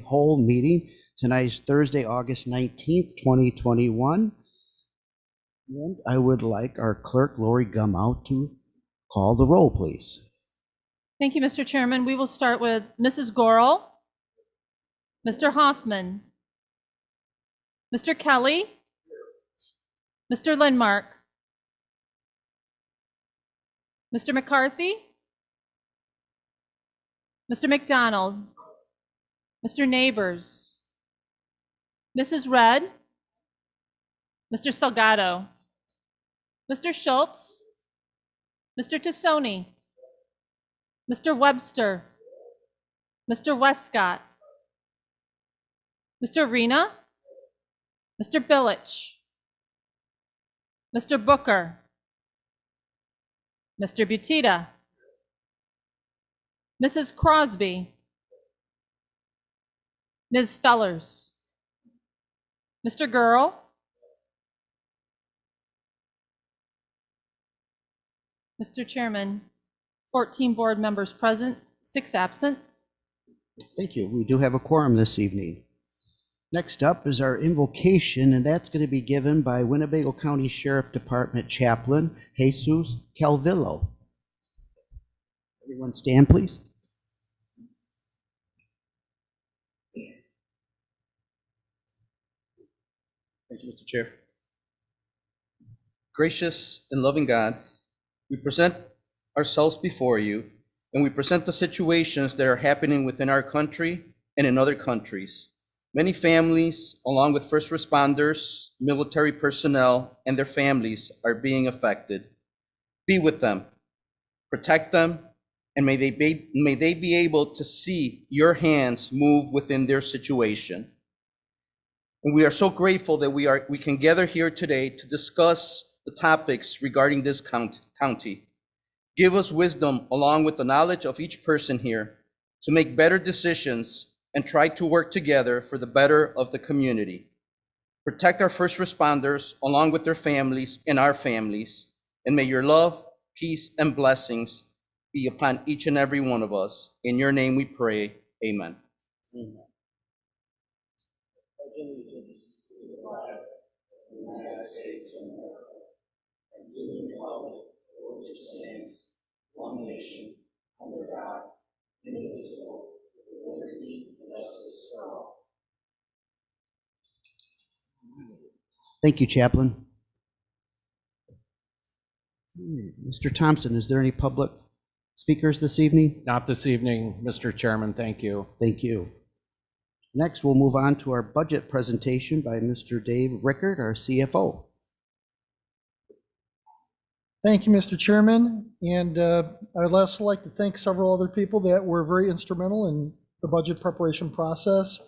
whole meeting. Tonight is Thursday, August 19th, 2021. And I would like our clerk, Lori Gumout, to call the roll, please. Thank you, Mr. Chairman. We will start with Mrs. Gorel, Mr. Hoffman, Mr. Kelly, Mr. Lindmark, Mr. McCarthy, Mr. McDonald, Mr. Neighbors, Mrs. Red, Mr. Salgado, Mr. Schultz, Mr. Tassoni, Mr. Webster, Mr. Westcott, Mr. Rena, Mr. Billich, Mr. Booker, Mr. Butita, Mrs. Crosby, Ms. Fellers, Mr. Gurl, Mr. Chairman, 14 board members present, 6 absent. Thank you. We do have a quorum this evening. Next up is our invocation, and that's going to be given by Winnebago County Sheriff Department Chaplain Jesus Calvillo. Everyone stand, please. Thank you, Mr. Chair. Gracious and loving God, we present ourselves before you, and we present the situations that are happening within our country and in other countries. Many families, along with first responders, military personnel, and their families are being affected. Be with them, protect them, and may they be able to see your hands move within their situation. And we are so grateful that we can gather here today to discuss the topics regarding this county. Give us wisdom along with the knowledge of each person here to make better decisions and try to work together for the better of the community. Protect our first responders along with their families and our families, and may your love, peace, and blessings be upon each and every one of us. In your name we pray, amen. Amen. United States of America, and to the republic for which stands one nation, under God, indivisible, with liberty and justice for all. Thank you, Chaplain. Mr. Thompson, is there any public speakers this evening? Not this evening, Mr. Chairman. Thank you. Thank you. Next, we'll move on to our budget presentation by Mr. Dave Rickard, our CFO. Thank you, Mr. Chairman. And I'd also like to thank several other people that were very instrumental in the budget preparation process,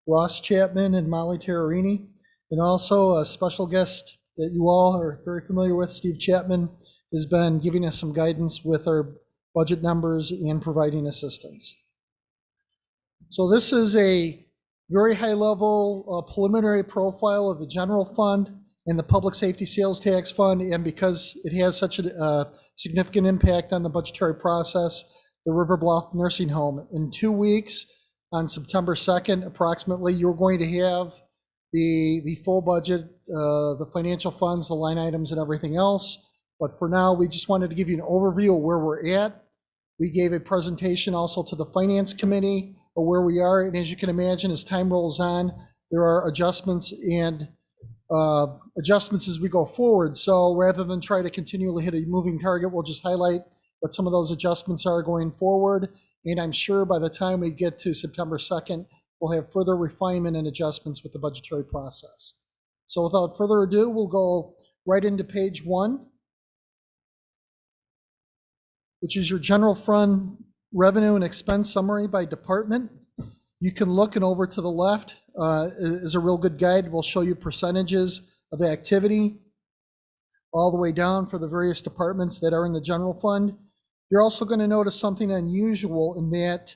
Ross Chapman and Molly Terrarini, and also a special guest that you all are very familiar with, Steve Chapman, has been giving us some guidance with our budget numbers and providing assistance. So this is a very high-level preliminary profile of the general fund and the public safety sales tax fund, and because it has such a significant impact on the budgetary process, the River Bluff Nursing Home. In 2 weeks, on September 2nd, approximately, you're going to have the full budget, the financial funds, the line items, and everything else. But for now, we just wanted to give you an overview of where we're at. We gave a presentation also to the Finance Committee of where we are, and as you can imagine, as time rolls on, there are adjustments and adjustments as we go forward. So rather than try to continually hit a moving target, we'll just highlight what some of those adjustments are going forward. And I'm sure by the time we get to September 2nd, we'll have further refinement and adjustments with the budgetary process. So without further ado, we'll go right into page 1, which is your general fund revenue and expense summary by department. You can look, and over to the left is a real good guide. We'll show you percentages of activity all the way down for the various departments that are in the general fund. You're also going to notice something unusual in that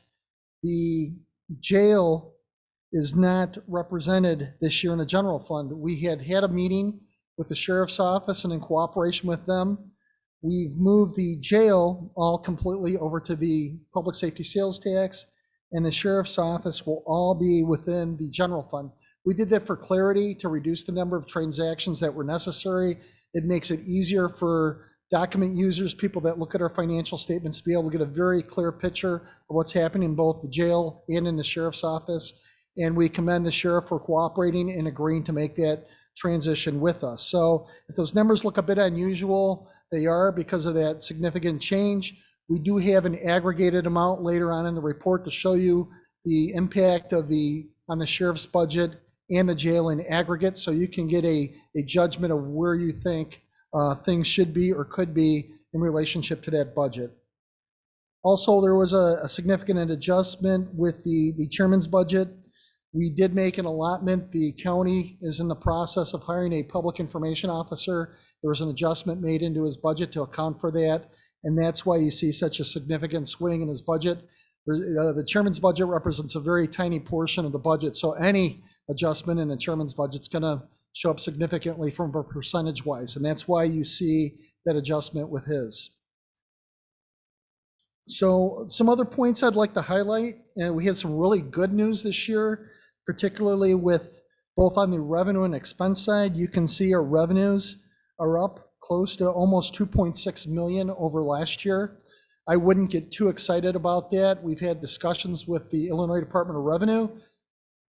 the jail is not represented this year in the general fund. We had a meeting with the sheriff's office, and in cooperation with them, we've moved the jail all completely over to the public safety sales tax, and the sheriff's office will all be within the general fund. We did that for clarity to reduce the number of transactions that were necessary. It makes it easier for document users, people that look at our financial statements, to be able to get a very clear picture of what's happening in both the jail and in the sheriff's office. And we commend the sheriff for cooperating and agreeing to make that transition with us. So if those numbers look a bit unusual, they are because of that significant change. We do have an aggregated amount later on in the report to show you the impact of on the sheriff's budget and the jail in aggregate, so you can get a judgment of where you think things should be or could be in relationship to that budget. Also, there was a significant adjustment with the chairman's budget. We did make an allotment. The county is in the process of hiring a public information officer. There was an adjustment made into his budget to account for that, and that's why you see such a significant swing in his budget. The chairman's budget represents a very tiny portion of the budget, so any adjustment in the chairman's budget is going to show up significantly from a percentage-wise, and that's why you see that adjustment with his. So some other points I'd like to highlight, and we had some really good news this year, particularly with both on the revenue and expense side. You can see our revenues are up close to almost 2.6 million over last year. I wouldn't get too excited about that. We've had discussions with the Illinois Department of Revenue,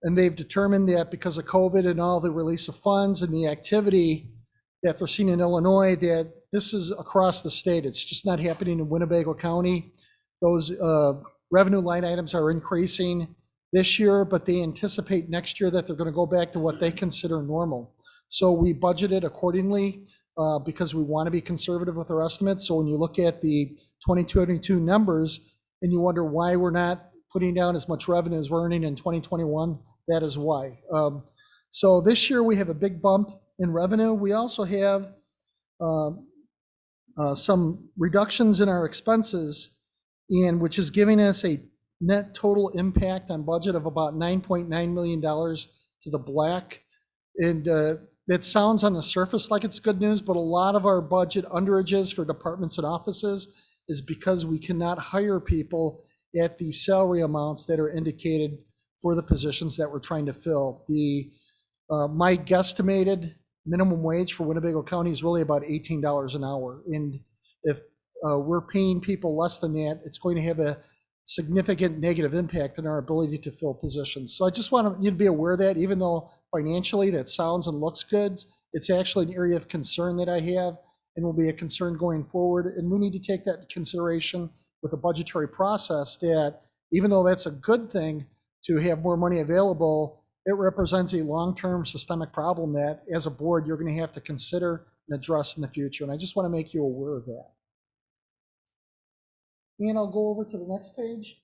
and they've determined that because of COVID and all the release of funds and the activity that they're seeing in Illinois, that this is across the state. It's just not happening in Winnebago County. Those revenue line items are increasing this year, but they anticipate next year that they're going to go back to what they consider normal. So we budgeted accordingly because we want to be conservative with our estimates. So when you look at the 2022 numbers and you wonder why we're not putting down as much revenue as we're earning in 2021, that is why. So this year we have a big bump in revenue. We also have some reductions in our expenses, and which is giving us a net total impact on budget of about $9.9 million to the black. And that sounds on the surface like it's good news, but a lot of our budget underages for departments and offices is because we cannot hire people at the salary amounts that are indicated for the positions that we're trying to fill. My guesstimated minimum wage for Winnebago County is really about $18 an hour. And if we're paying people less than that, it's going to have a significant negative impact on our ability to fill positions. So I just want you to be aware of that, even though financially that sounds and looks good, it's actually an area of concern that I have and will be a concern going forward. And we need to take that into consideration with the budgetary process, that even though that's a good thing to have more money available, it represents a long-term systemic problem that as a board you're going to have to consider and address in the future. And I just want to make you aware of that. And I'll go over to the next page.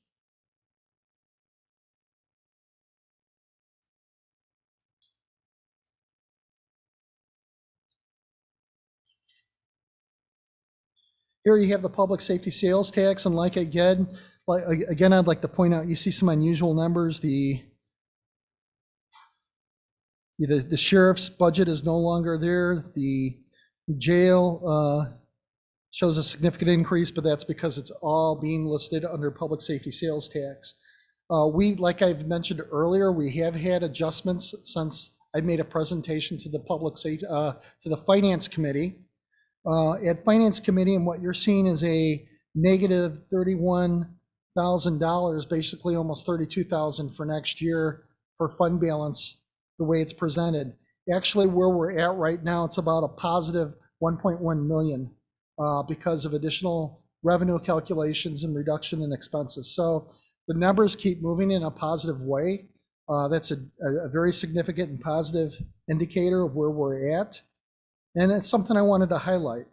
Here you have the public safety sales tax, and again, I'd like to point out, you see some unusual numbers. The sheriff's budget is no longer there. The jail shows a significant increase, but that's because it's all being listed under public safety sales tax. Like I've mentioned earlier, we have had adjustments since I made a presentation to the public safety, to the finance committee. At finance committee, and what you're seeing is a negative $31,000, basically almost $32,000 for next year for fund balance, the way it's presented. Actually, where we're at right now, it's about a positive 1.1 million because of additional revenue calculations and reduction in expenses. So the numbers keep moving in a positive way. That's a very significant and positive indicator of where we're at. And it's something I wanted to highlight.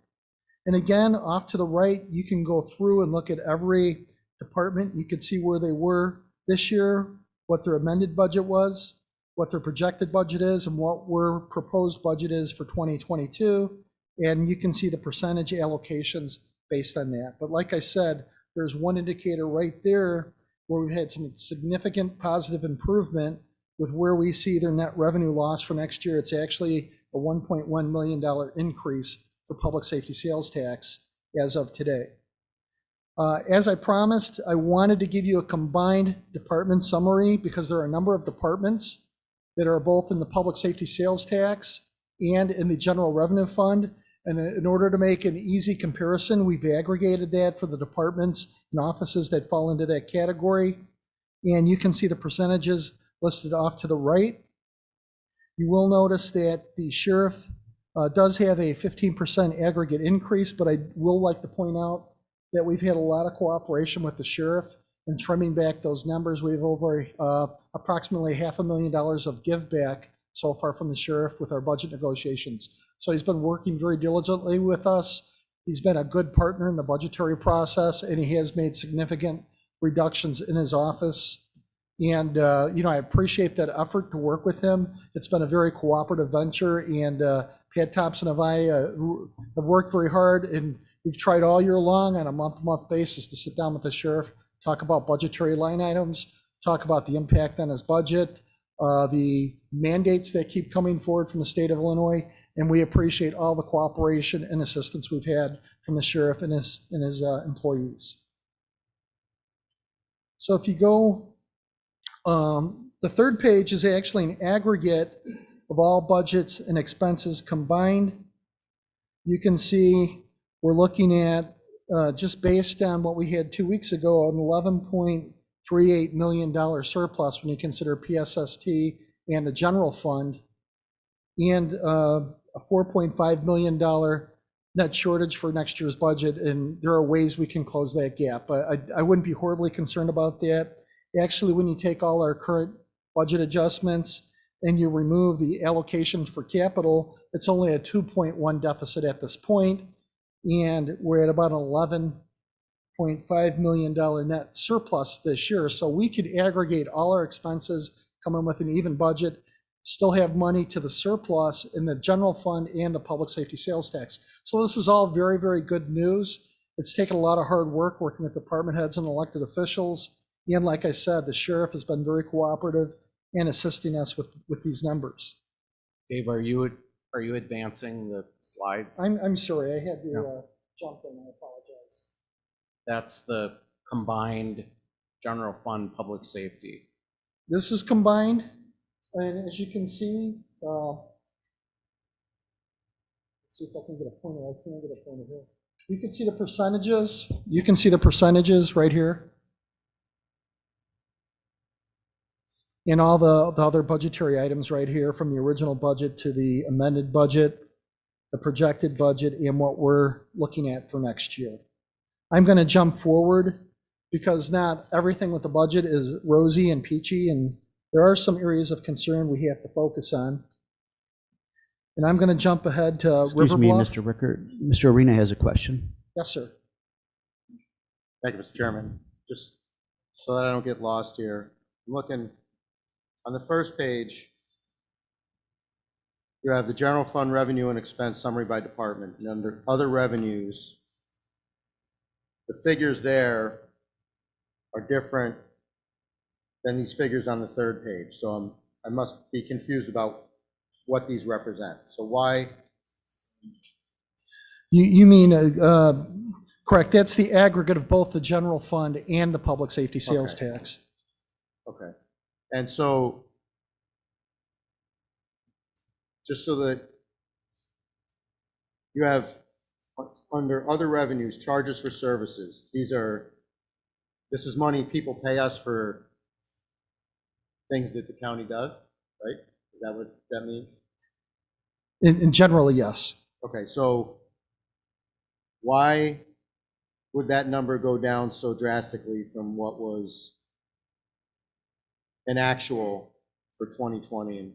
And again, off to the right, you can go through and look at every department. You can see where they were this year, what their amended budget was, what their projected budget is, and what our proposed budget is for 2022. And you can see the percentage allocations based on that. But like I said, there's one indicator right there where we've had some significant positive improvement with where we see their net revenue loss for next year. It's actually a $1.1 million increase for public safety sales tax as of today. As I promised, I wanted to give you a combined department summary because there are a number of departments that are both in the public safety sales tax and in the general revenue fund. And in order to make an easy comparison, we've aggregated that for the departments and offices that fall into that category. And you can see the percentages listed off to the right. You will notice that the sheriff does have a 15% aggregate increase, but I will like to point out that we've had a lot of cooperation with the sheriff in trimming back those numbers. We have over approximately $500,000 of give back so far from the sheriff with our budget negotiations. So he's been working very diligently with us. He's been a good partner in the budgetary process, and he has made significant reductions in his office. And, I appreciate that effort to work with him. It's been a very cooperative venture, and Pat Thompson and I have worked very hard, and we've tried all year long on a month-to-month basis to sit down with the sheriff, talk about budgetary line items, talk about the impact on his budget, the mandates that keep coming forward from the state of Illinois, and we appreciate all the cooperation and assistance we've had from the sheriff and his employees. So if you go, the third page is actually an aggregate of all budgets and expenses combined. You can see we're looking at, just based on what we had 2 weeks ago, an $11.38 million surplus when you consider PSST and the general fund, and a $4.5 million net shortage for next year's budget, and there are ways we can close that gap. I wouldn't be horribly concerned about that. Actually, when you take all our current budget adjustments and you remove the allocations for capital, it's only a 2.1 deficit at this point, and we're at about an $11.5 million net surplus this year. So we could aggregate all our expenses, come in with an even budget, still have money to the surplus in the general fund and the public safety sales tax. So this is all very, very good news. It's taken a lot of hard work working with department heads and elected officials. And like I said, the sheriff has been very cooperative and assisting us with these numbers. Dave, are you advancing the slides? I'm sorry, I had to jump in, I apologize. That's the combined general fund public safety. This is combined, and as you can see, let's see if I can get a pointer. I can't get a pointer here. You can see the percentages. You can see the percentages right here. And all the other budgetary items right here, from the original budget to the amended budget, the projected budget, and what we're looking at for next year. I'm going to jump forward because not everything with the budget is rosy and peachy, and there are some areas of concern we have to focus on. And I'm going to jump ahead to Excuse River me, Bluff. Mr. Rickert. Mr. Arena has a question. Yes, sir. Thank you, Mr. Chairman. Just so that I don't get lost here, I'm looking on the first page. You have the general fund revenue and expense summary by department, and under other revenues, the figures there are different than these figures on the third page. So I must be confused about what these represent. So why? You mean, correct, that's the aggregate of both the general fund and the public safety sales tax. Okay. And so, just so that you have, under other revenues, charges for services, this is money people pay us for things that the county does, right? Is that what that means? In generally, yes. Okay, so why would that number go down so drastically from what was an actual for 2020?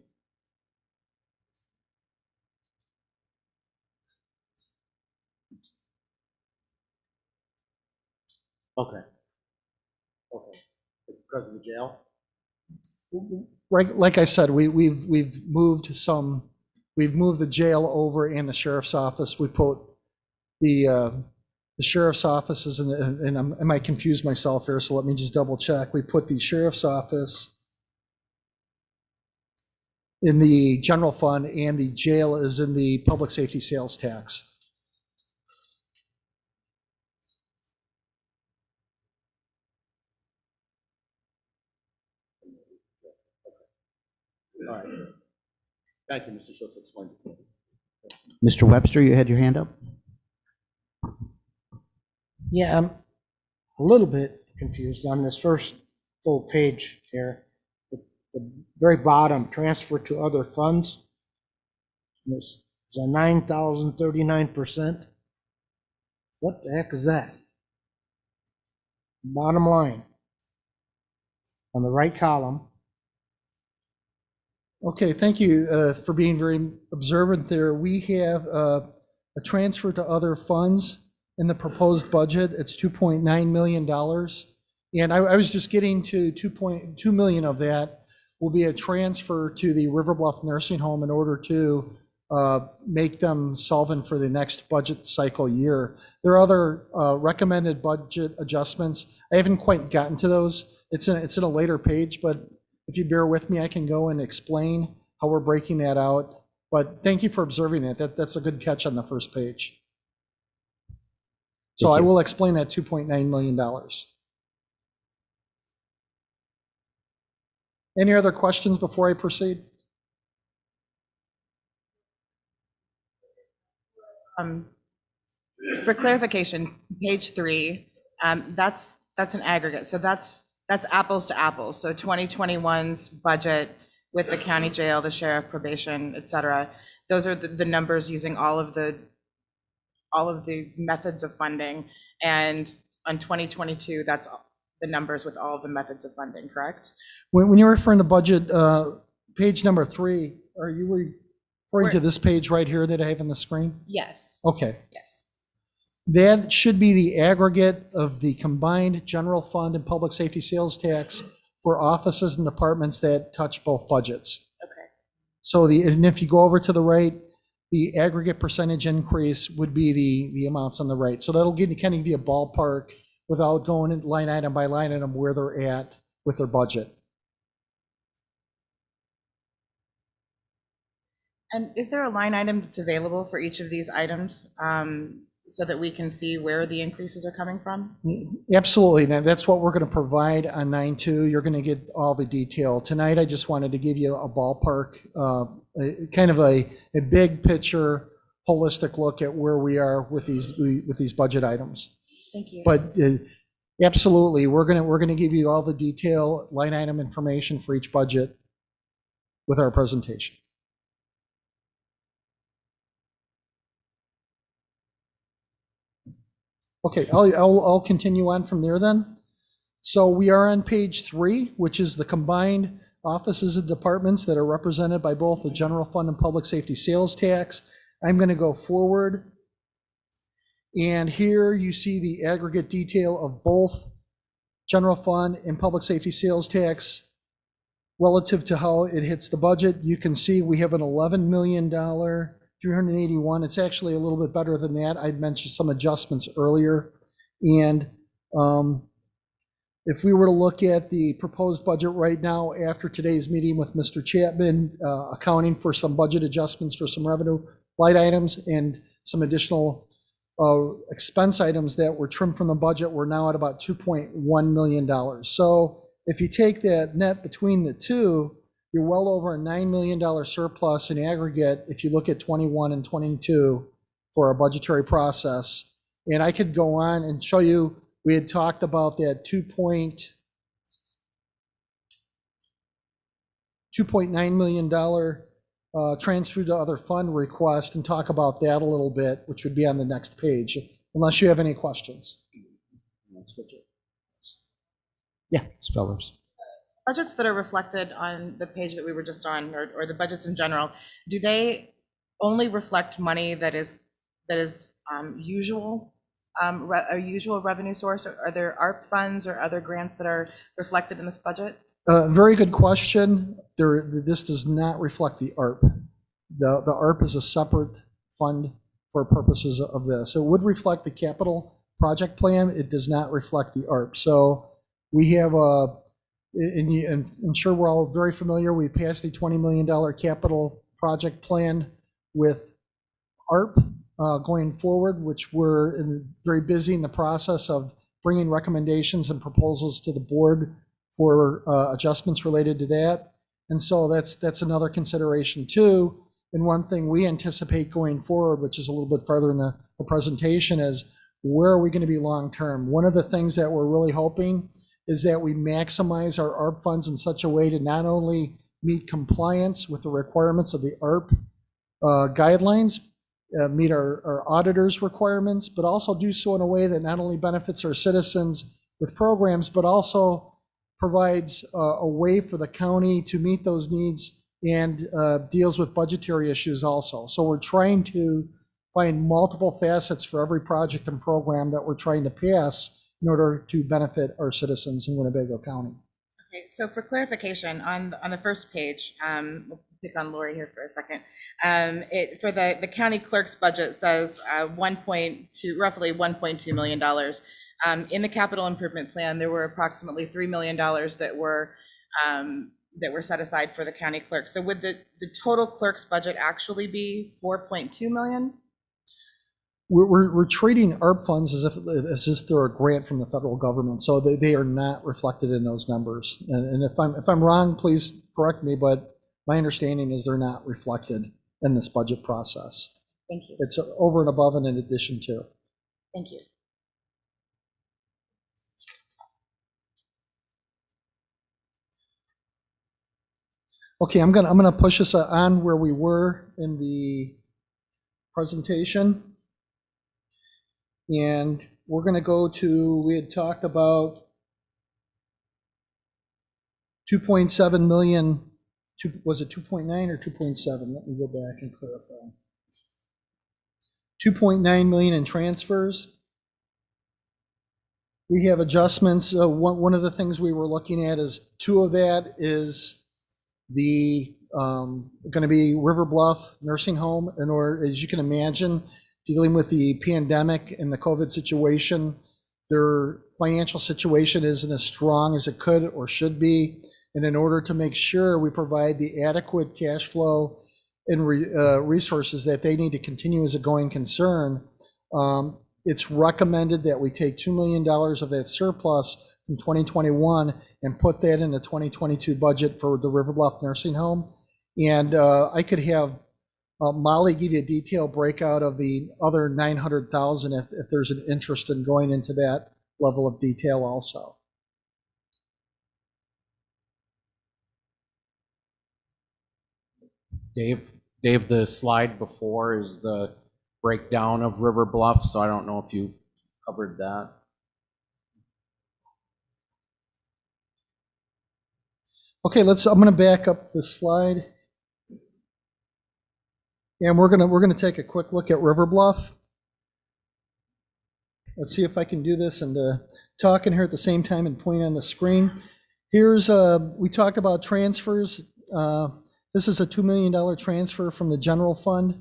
Okay. Because of the jail? Right, like I said, we've moved the jail over and the sheriff's office. We put the sheriff's offices and I might confuse myself here, so let me just double check. We put the sheriff's office in the general fund and the jail is in the public safety sales tax. All right. Thank you, Mr. Schultz, explained it to me. Mr. Webster, you had your hand up? Yeah, I'm a little bit confused on this first full page here. The very bottom, transfer to other funds. This is a 9,039%. What the heck is that? Bottom line. On the right column. Okay, thank you for being very observant there. We have a transfer to other funds in the proposed budget. It's $2.9 million. And I was just getting to 2.2 million of that will be a transfer to the River Bluff Nursing Home in order to make them solvent for the next budget cycle year. There are other recommended budget adjustments. I haven't quite gotten to those. It's in a later page, but if you bear with me, I can go and explain how we're breaking that out. But thank you for observing that. That's a good catch on the first page. So I will explain that $2.9 million. Any other questions before I proceed? For clarification, page 3, that's an aggregate. So that's apples to apples. So 2021's budget with the county jail, the sheriff, probation, et cetera. Those are the numbers using all of the methods of funding. And on 2022, that's the numbers with all of the methods of funding, correct? When you're referring to budget, page number 3, are you referring to this page right here that I have on the screen? Yes. Okay. Yes. That should be the aggregate of the combined general fund and public safety sales tax for offices and departments that touch both budgets. Okay. So and if you go over to the right, the aggregate percentage increase would be the amounts on the right. So that'll kind of give you a ballpark without going in line item by line item where they're at with their budget. And is there a line item that's available for each of these items so that we can see where the increases are coming from? Absolutely. Now, that's what we're going to provide on 9.2. You're going to get all the detail. Tonight, I just wanted to give you a ballpark, kind of a big picture, holistic look at where we are with these budget items. Thank you. But absolutely, we're going to give you all the detail, line item information for each budget with our presentation. Okay, I'll continue on from there then. So we are on page 3, which is the combined offices and departments that are represented by both the general fund and public safety sales tax. I'm going to go forward. And here you see the aggregate detail of both general fund and public safety sales tax relative to how it hits the budget. You can see we have an $11 million 381. It's actually a little bit better than that. I mentioned some adjustments earlier. And if we were to look at the proposed budget right now after today's meeting with Mr. Chapman, accounting for some budget adjustments for some revenue light items and some additional expense items that were trimmed from the budget, we're now at about $2.1 million. So if you take that net between the two, you're well over a $9 million surplus in aggregate if you look at 21 and 22 for our budgetary process. And I could go on and show you, we had talked about that $2.9 million transfer to other fund request and talk about that a little bit, which would be on the next page, unless you have any questions. Yeah, Spellers. Budgets that are reflected on the page that we were just on, or the budgets in general, do they only reflect money that is usual, a usual revenue source? Or are there ARP funds or other grants that are reflected in this budget? Very good question. This does not reflect the ARP. The ARP is a separate fund for purposes of this. It would reflect the capital project plan. It does not reflect the ARP. So we have and I'm sure we're all very familiar, we passed a $20 million capital project plan with ARP going forward, which we're very busy in the process of bringing recommendations and proposals to the board for adjustments related to that. And so that's another consideration too. And one thing we anticipate going forward, which is a little bit further in the presentation, is where are we going to be long-term? One of the things that we're really hoping is that we maximize our ARP funds in such a way to not only meet compliance with the requirements of the ARP guidelines, meet our auditors' requirements, but also do so in a way that not only benefits our citizens with programs, but also provides a way for the county to meet those needs and deals with budgetary issues also. So we're trying to find multiple facets for every project and program that we're trying to pass in order to benefit our citizens in Winnebago County. Okay, so for clarification, on the first page, we'll pick on Lori here for a second. For the county clerk's budget says roughly $1.2 million. In the capital improvement plan, there were approximately $3 million that were set aside for the county clerk. So would the total clerk's budget actually be 4.2 million? We're treating ARP funds as if they're a grant from the federal government, so they are not reflected in those numbers. And if I'm wrong, please correct me, but my understanding is they're not reflected in this budget process. Thank you. It's over and above and in addition to. Thank you. Okay, I'm gonna push us on where we were in the presentation. And we're going to go to, we had talked about 2.7 million, was it 2.9 or 2.7? Let me go back and clarify. 2.9 million in transfers. We have adjustments. One of the things we were looking at is two of that is the going to be River Bluff Nursing Home. In order, as you can imagine, dealing with the pandemic and the COVID situation, their financial situation isn't as strong as it could or should be. And in order to make sure we provide the adequate cash flow and resources that they need to continue as a going concern, it's recommended that we take $2 million of that surplus from 2021 and put that in the 2022 budget for the River Bluff Nursing Home. And I could have Molly give you a detailed breakout of the other 900,000 if there's an interest in going into that level of detail also. Dave, the slide before is the breakdown of River Bluff, so I don't know if you covered that. Okay, I'm going to back up the slide. And we're gonna take a quick look at River Bluff. Let's see if I can do this and talk in here at the same time and point on the screen. Here's we talked about transfers. This is a $2 million transfer from the general fund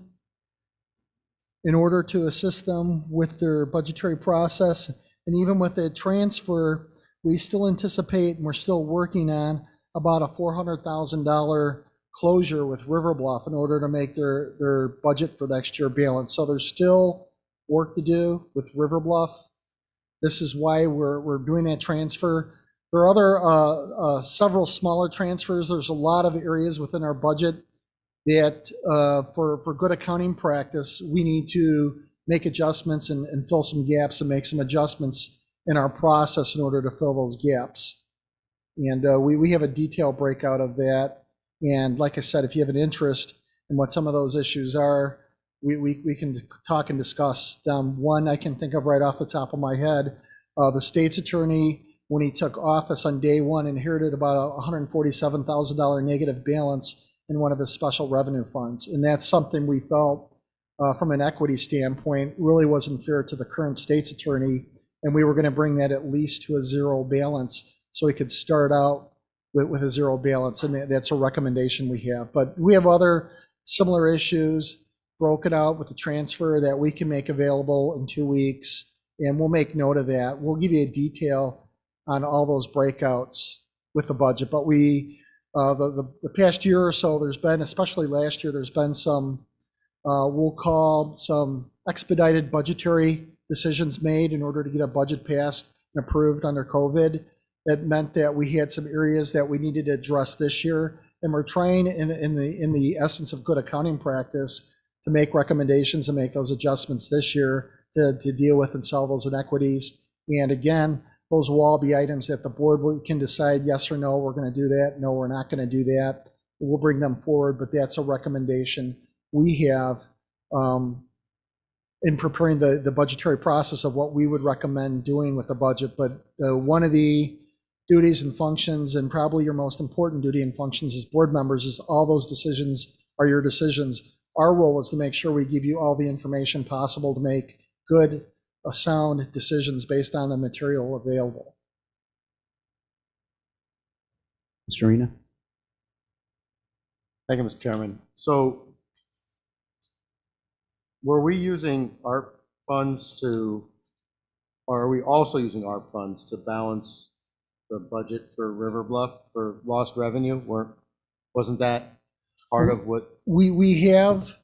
in order to assist them with their budgetary process. And even with the transfer, we still anticipate and we're still working on about a $400,000 closure with River Bluff in order to make their budget for next year balance. So there's still work to do with River Bluff. This is why we're doing that transfer. There are other several smaller transfers. There's a lot of areas within our budget that for good accounting practice, we need to make adjustments and fill some gaps and make some adjustments in our process in order to fill those gaps. And we have a detailed breakout of that. And like I said, if you have an interest in what some of those issues are, we can talk and discuss them. One I can think of right off the top of my head, the state's attorney, when he took office on day one, inherited about a $147,000 negative balance in one of his special revenue funds. And that's something we felt from an equity standpoint really wasn't fair to the current state's attorney. And we were going to bring that at least to a zero balance so he could start out with a zero balance, and that's a recommendation we have. But we have other similar issues broken out with the transfer that we can make available in 2 weeks, and we'll make note of that. We'll give you a detail on all those breakouts with the budget. But the past year or so, there's been, especially last year, there's been some, we'll call some expedited budgetary decisions made in order to get a budget passed and approved under COVID. That meant that we had some areas that we needed to address this year and we're trying in the essence of good accounting practice to make recommendations and make those adjustments this year to deal with and solve those inequities. And again, those will all be items that the board can decide yes or no, we're going to do that, no, we're not going to do that. We'll bring them forward, but that's a recommendation we have in preparing the budgetary process of what we would recommend doing with the budget. But one of the duties and functions, and probably your most important duty and functions as board members, is all those decisions are your decisions. Our role is to make sure we give you all the information possible to make good, sound decisions based on the material available. Mr. Arena? Thank you, Mr. Chairman. So were we using ARP funds to, or are we also using ARP funds to balance the budget for River Bluff for lost revenue? Wasn't that part of what? We have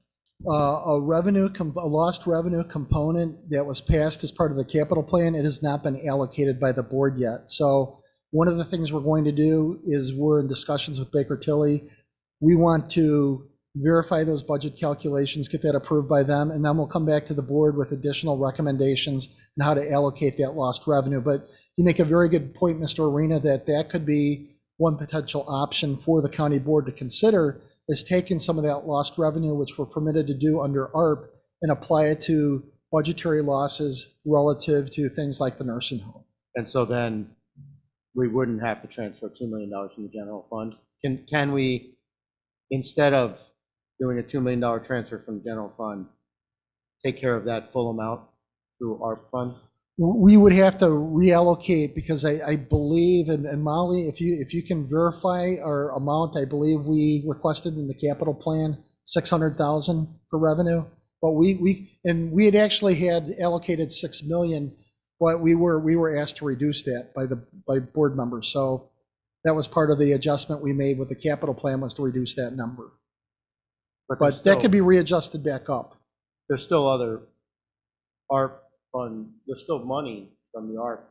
a lost revenue component that was passed as part of the capital plan. It has not been allocated by the board yet. So one of the things we're going to do is we're in discussions with Baker Tilly. We want to verify those budget calculations, get that approved by them, and then we'll come back to the board with additional recommendations on how to allocate that lost revenue. But you make a very good point, Mr. Arena, that could be one potential option for the county board to consider, is taking some of that lost revenue, which we're permitted to do under ARP, and apply it to budgetary losses relative to things like the nursing home. And so then we wouldn't have to transfer $2 million from the general fund. Can we, instead of doing a $2 million transfer from the general fund, take care of that full amount through ARP funds? We would have to reallocate, because I believe, and Molly, if you can verify our amount, I believe we requested in the capital plan 600,000 for revenue, but we had actually had allocated 6 million, but we were asked to reduce that by board members. So that was part of the adjustment we made with the capital plan, was to reduce that number. But that could be readjusted back up. There's still other ARP fund, there's still money from the ARP,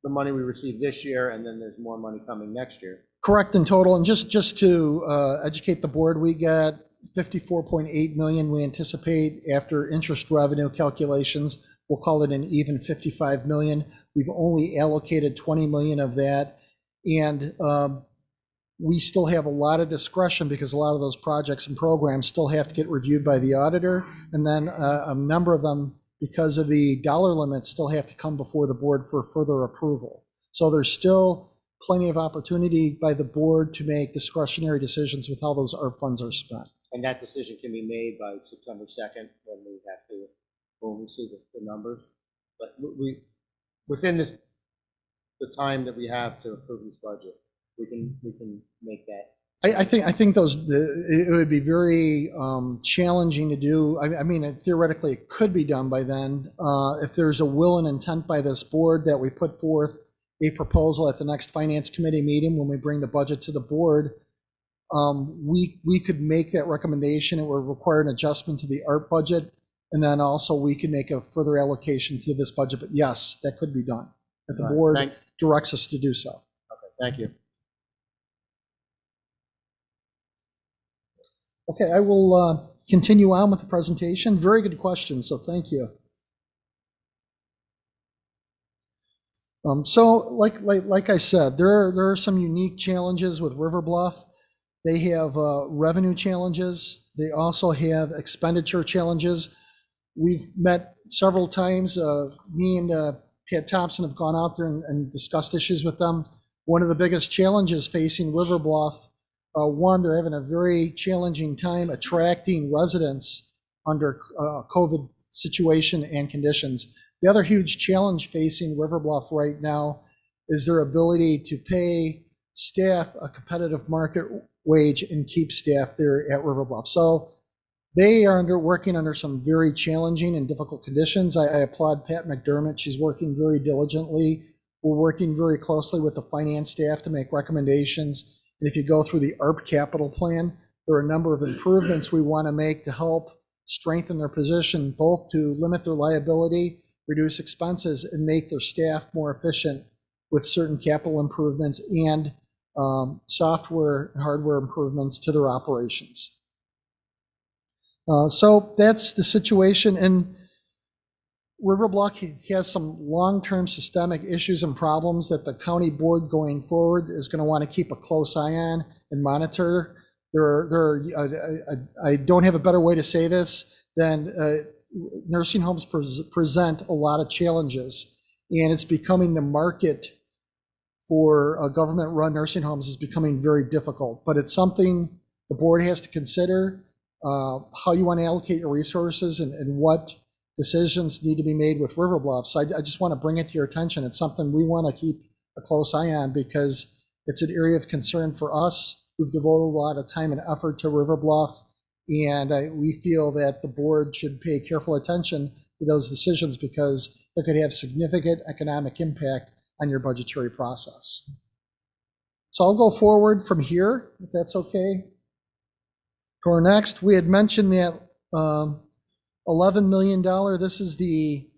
the money we received this year, and then there's more money coming next year. Correct, in total. And just to educate the board, we got 54.8 million we anticipate after interest revenue calculations. We'll call it an even 55 million. We've only allocated 20 million of that. And we still have a lot of discretion, because a lot of those projects and programs still have to get reviewed by the auditor. And then a number of them, because of the dollar limits, still have to come before the board for further approval. So there's still plenty of opportunity by the board to make discretionary decisions with how those ARP funds are spent. And that decision can be made by September 2nd when we see the numbers. But within the time that we have to approve this budget, we can make that. I think it would be very challenging to do. I mean, theoretically, it could be done by then. If there's a will and intent by this board that we put forth a proposal at the next finance committee meeting when we bring the budget to the board, we could make that recommendation. It would require an adjustment to the ARP budget, and then also we can make a further allocation to this budget. But yes, that could be done if the board directs us to do so. Okay, thank you. Okay, I will continue on with the presentation. Very good question, so thank you. So like I said, there are some unique challenges with River Bluff. They have revenue challenges. They also have expenditure challenges. We've met several times. Me and Pat Thompson have gone out there and discussed issues with them. One of the biggest challenges facing River Bluff, one, they're having a very challenging time attracting residents under COVID situation and conditions. The other huge challenge facing River Bluff right now is their ability to pay staff a competitive market wage and keep staff there at River Bluff. So they are working under some very challenging and difficult conditions. I applaud Pat McDermott. She's working very diligently. We're working very closely with the finance staff to make recommendations. And if you go through the ARP capital plan, there are a number of improvements we want to make to help strengthen their position, both to limit their liability, reduce expenses, and make their staff more efficient with certain capital improvements and software and hardware improvements to their operations. So that's the situation. And Riverbluff has some long-term systemic issues and problems that the county board going forward is going to want to keep a close eye on and monitor. I don't have a better way to say this than nursing homes present a lot of challenges, and it's becoming the market for government-run nursing homes is becoming very difficult. But it's something the board has to consider, how you want to allocate your resources and what decisions need to be made with River Bluff. So I just want to bring it to your attention. It's something we want to keep a close eye on because it's an area of concern for us. We've devoted a lot of time and effort to River Bluff, and we feel that the board should pay careful attention to those decisions because they could have significant economic impact on your budgetary process. So I'll go forward from here, if that's okay. To our next, we had mentioned that $11 million, this is the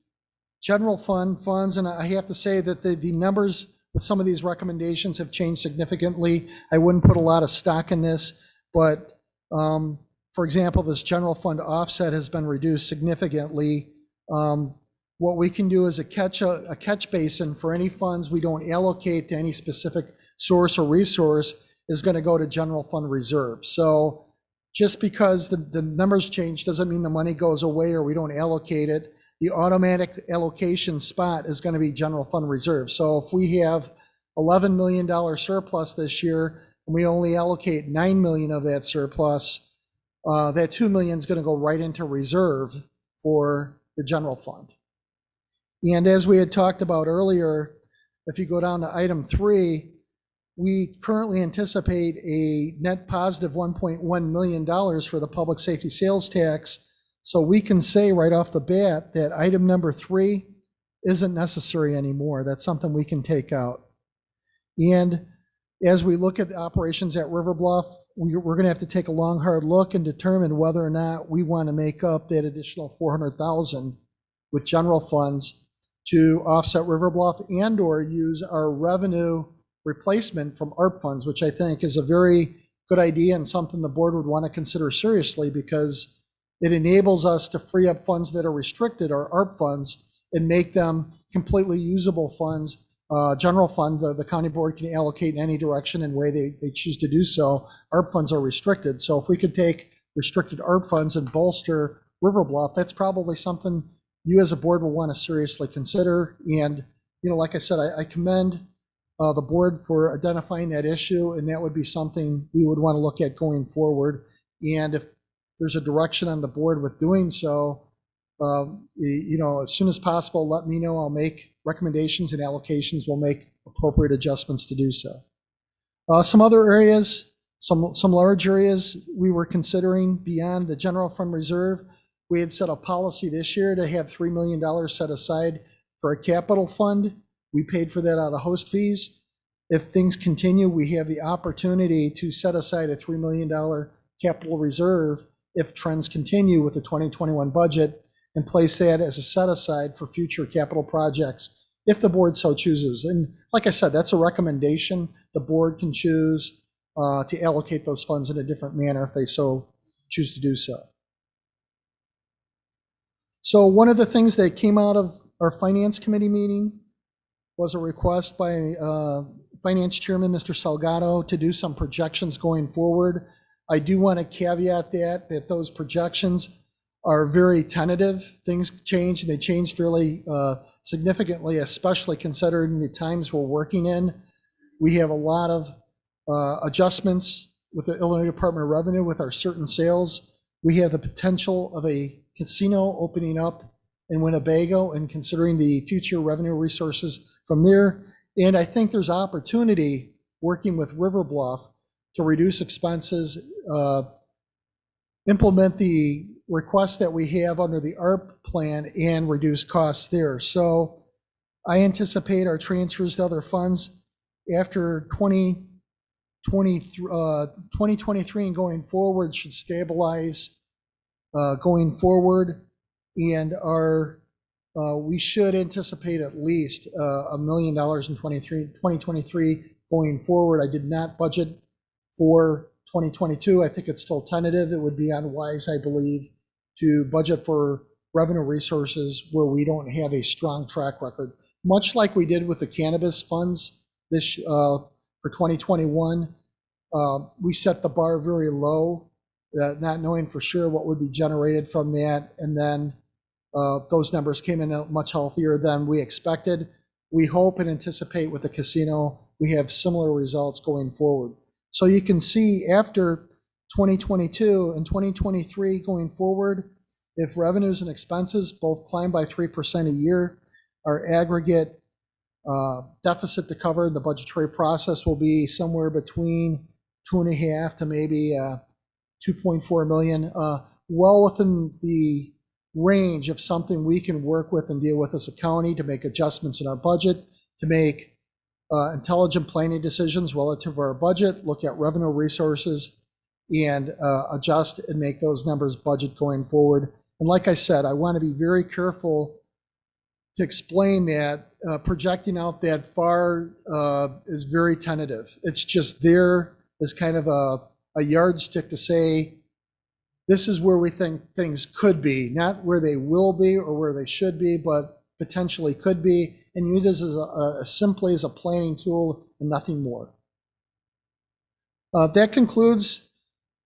general funds, and I have to say that the numbers with some of these recommendations have changed significantly. I wouldn't put a lot of stock in this, but for example, this general fund offset has been reduced significantly. What we can do is a catch basin for any funds we don't allocate to any specific source or resource is going to go to general fund reserve. So just because the numbers change doesn't mean the money goes away or we don't allocate it. The automatic allocation spot is going to be general fund reserve. So if we have $11 million surplus this year and we only allocate $9 million of that surplus, that $2 million is going to go right into reserve for the general fund. And as we had talked about earlier, if you go down to item 3, we currently anticipate a net positive $1.1 million for the public safety sales tax. So we can say right off the bat that item number 3 isn't necessary anymore. That's something we can take out. And as we look at the operations at River Bluff, we're going to have to take a long, hard look and determine whether or not we want to make up that additional $400,000 with general funds to offset River Bluff and or use our revenue replacement from ARP funds, which I think is a very good idea and something the board would want to consider seriously because it enables us to free up funds that are restricted, or ARP funds, and make them completely usable funds. General fund, the county board can allocate in any direction and way they choose to do so. ARP funds are restricted. So if we could take restricted ARP funds and bolster River Bluff, that's probably something you as a board will want to seriously consider. And, like I said, I commend the board for identifying that issue, and that would be something we would want to look at going forward. And if there's a direction on the board with doing so, as soon as possible, let me know. I'll make recommendations and allocations. We'll make appropriate adjustments to do so. Some other areas, some large areas we were considering beyond the general fund reserve. We had set a policy this year to have $3 million set aside for a capital fund. We paid for that out of host fees. If things continue, we have the opportunity to set aside a $3 million capital reserve if trends continue with the 2021 budget and place that as a set aside for future capital projects if the board so chooses. And like I said, that's a recommendation. The board can choose to allocate those funds in a different manner if they so choose to do so. So one of the things that came out of our finance committee meeting was a request by Finance Chairman Mr. Salgado to do some projections going forward. I do want to caveat that those projections are very tentative. Things change, and they change fairly significantly, especially considering the times we're working in. We have a lot of adjustments with the Illinois Department of Revenue with our certain sales. We have the potential of a casino opening up in Winnebago and considering the future revenue resources from there. And I think there's opportunity working with River Bluff to reduce expenses, implement the requests that we have under the ARP plan and reduce costs there. So I anticipate our transfers to other funds after 2023 and going forward should stabilize going forward. And we should anticipate at least $1 million in 2023 going forward. I did not budget for 2022. I think it's still tentative. It would be unwise, I believe, to budget for revenue resources where we don't have a strong track record. Much like we did with the cannabis funds this for 2021, we set the bar very low, not knowing for sure what would be generated from that, and then those numbers came in much healthier than we expected. We hope and anticipate with the casino we have similar results going forward. So you can see after 2022 and 2023 going forward, if revenues and expenses both climb by 3% a year, our aggregate deficit to cover in the budgetary process will be somewhere between 2.5 to maybe 2.4 million, well within the range of something we can work with and deal with as a county to make adjustments in our budget, to make intelligent planning decisions relative to our budget, look at revenue resources, and adjust and make those numbers budget going forward. And like I said, I want to be very careful to explain that projecting out that far is very tentative. It's just there as kind of a yardstick to say, this is where we think things could be, not where they will be or where they should be, but potentially could be, and use this as simply as a planning tool and nothing more. That concludes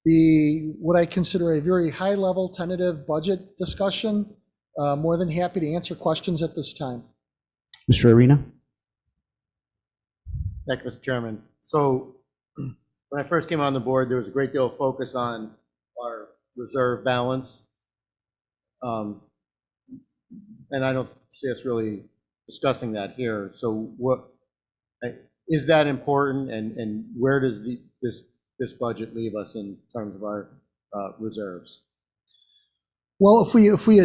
what I consider a very high-level tentative budget discussion. More than happy to answer questions at this time. Mr. Arena? Thank you, Mr. Chairman. So when I first came on the board, there was a great deal of focus on our reserve balance. And I don't see us really discussing that here. So what is that important, and where does this budget leave us in terms of our reserves? Well, if we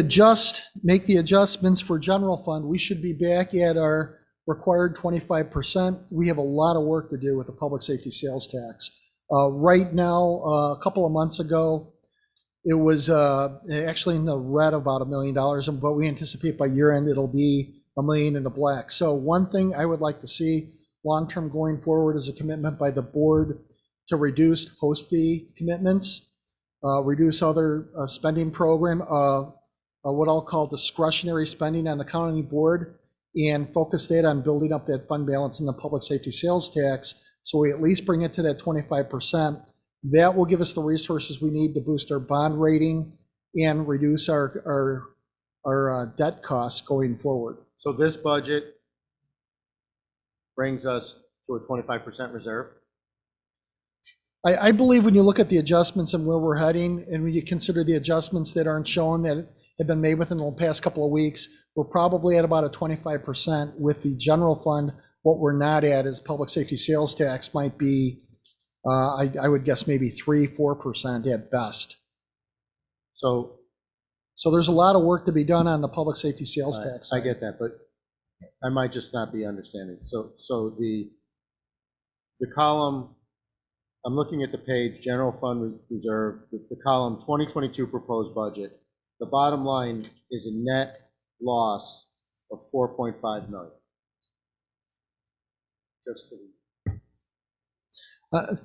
make the adjustments for general fund, we should be back at our required 25%. We have a lot of work to do with the public safety sales tax. Right now, a couple of months ago, it was actually in the red about $1 million, but we anticipate by year end it'll be $1 million in the black. So one thing I would like to see long-term going forward is a commitment by the board to reduce host fee commitments, reduce other spending program, what I'll call discretionary spending on the county board, and focus that on building up that fund balance in the public safety sales tax, so we at least bring it to that 25%. That will give us the resources we need to boost our bond rating and reduce our debt costs going forward. So this budget brings us to a 25% reserve? I believe when you look at the adjustments and where we're heading, and when you consider the adjustments that aren't shown that have been made within the past couple of weeks, we're probably at about a 25% with the general fund. What we're not at is public safety sales tax might be, I would guess maybe 3-4% at best. So there's a lot of work to be done on the public safety sales tax. I get that, but I might just not be understanding. So the column, I'm looking at the page, general fund reserve, the column 2022 proposed budget. The bottom line is a net loss of 4.5 million. Just for the...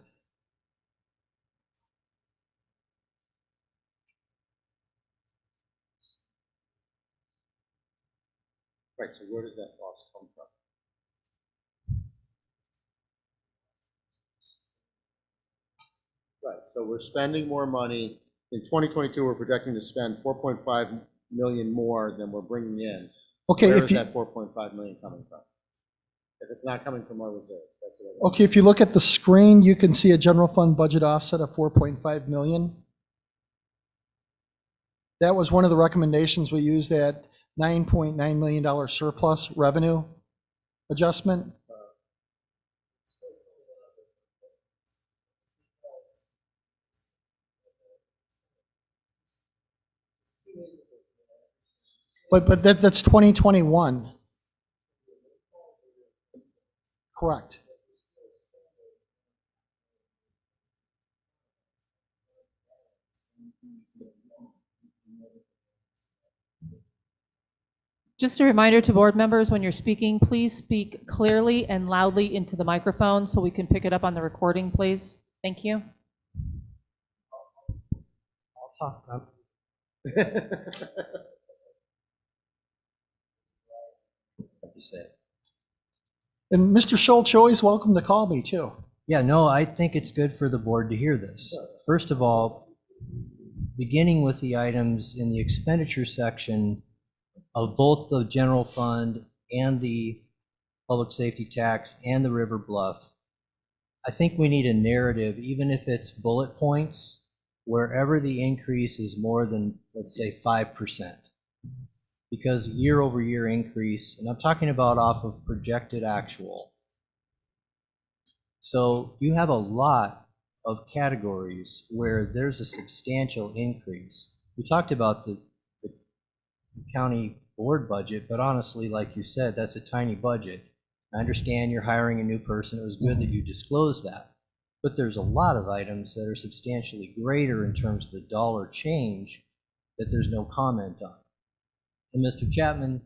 Right, so where does that loss come from? Right, so we're spending more money. In 2022, we're projecting to spend 4.5 million more than we're bringing in. Okay, where is that 4.5 million coming from? If it's not coming from our reserve, that's what okay, if you look at the screen, you can see a general fund budget offset of 4.5 million. That was one of the recommendations we used, that $9.9 million surplus revenue adjustment. But that's 2021. Correct. Just a reminder to board members, when you're speaking, please speak clearly and loudly into the microphone so we can pick it up on the recording, please. Thank you. I'll talk. And Mr. Schultz, you're always welcome to call me too. Yeah, no, I think it's good for the board to hear this. First of all, beginning with the items in the expenditure section of both the general fund and the public safety tax and the River Bluff, I think we need a narrative, even if it's bullet points, wherever the increase is more than, let's say, 5%. Because year-over-year increase, and I'm talking about off of projected actual. So you have a lot of categories where there's a substantial increase. We talked about the county board budget, but honestly, like you said, that's a tiny budget. I understand you're hiring a new person. It was good that you disclosed that. But there's a lot of items that are substantially greater in terms of the dollar change that there's no comment on. And Mr. Chapman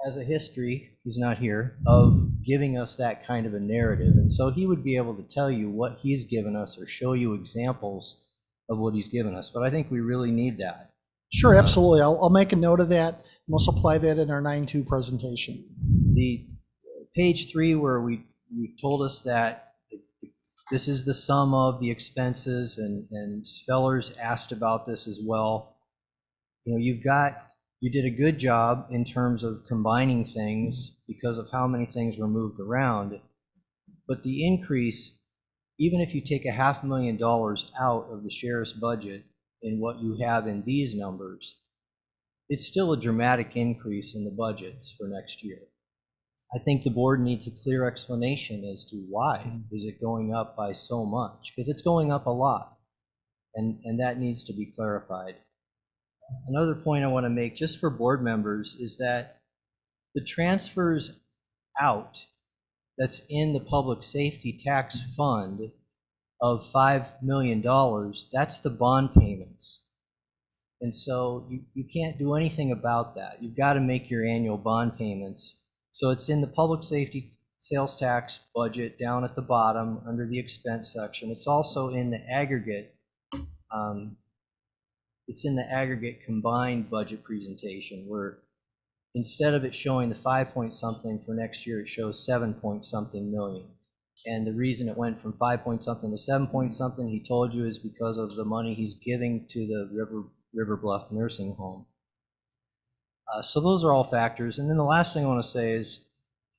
has a history, he's not here, of giving us that kind of a narrative. And so he would be able to tell you what he's given us or show you examples of what he's given us. But I think we really need that. Sure, absolutely. I'll make a note of that, and we'll supply that in our 9-2 presentation. The page 3 where you told us that this is the sum of the expenses, and Fellers asked about this as well. You know, you did a good job in terms of combining things because of how many things were moved around. But the increase, even if you take $500,000 out of the sheriff's budget in what you have in these numbers, it's still a dramatic increase in the budgets for next year. I think the board needs a clear explanation as to why is it going up by so much, because it's going up a lot, and that needs to be clarified. Another point I want to make just for board members is that the transfers out that's in the public safety tax fund of $5 million, that's the bond payments. And so you can't do anything about that. You've got to make your annual bond payments. So it's in the public safety sales tax budget down at the bottom under the expense section. It's also in the aggregate. It's in the aggregate combined budget presentation where instead of it showing the 5 point something for next year, it shows 7 point something million. And the reason it went from 5 point something to 7 point something, he told you, is because of the money he's giving to the River Bluff nursing home. So those are all factors. And then the last thing I want to say is,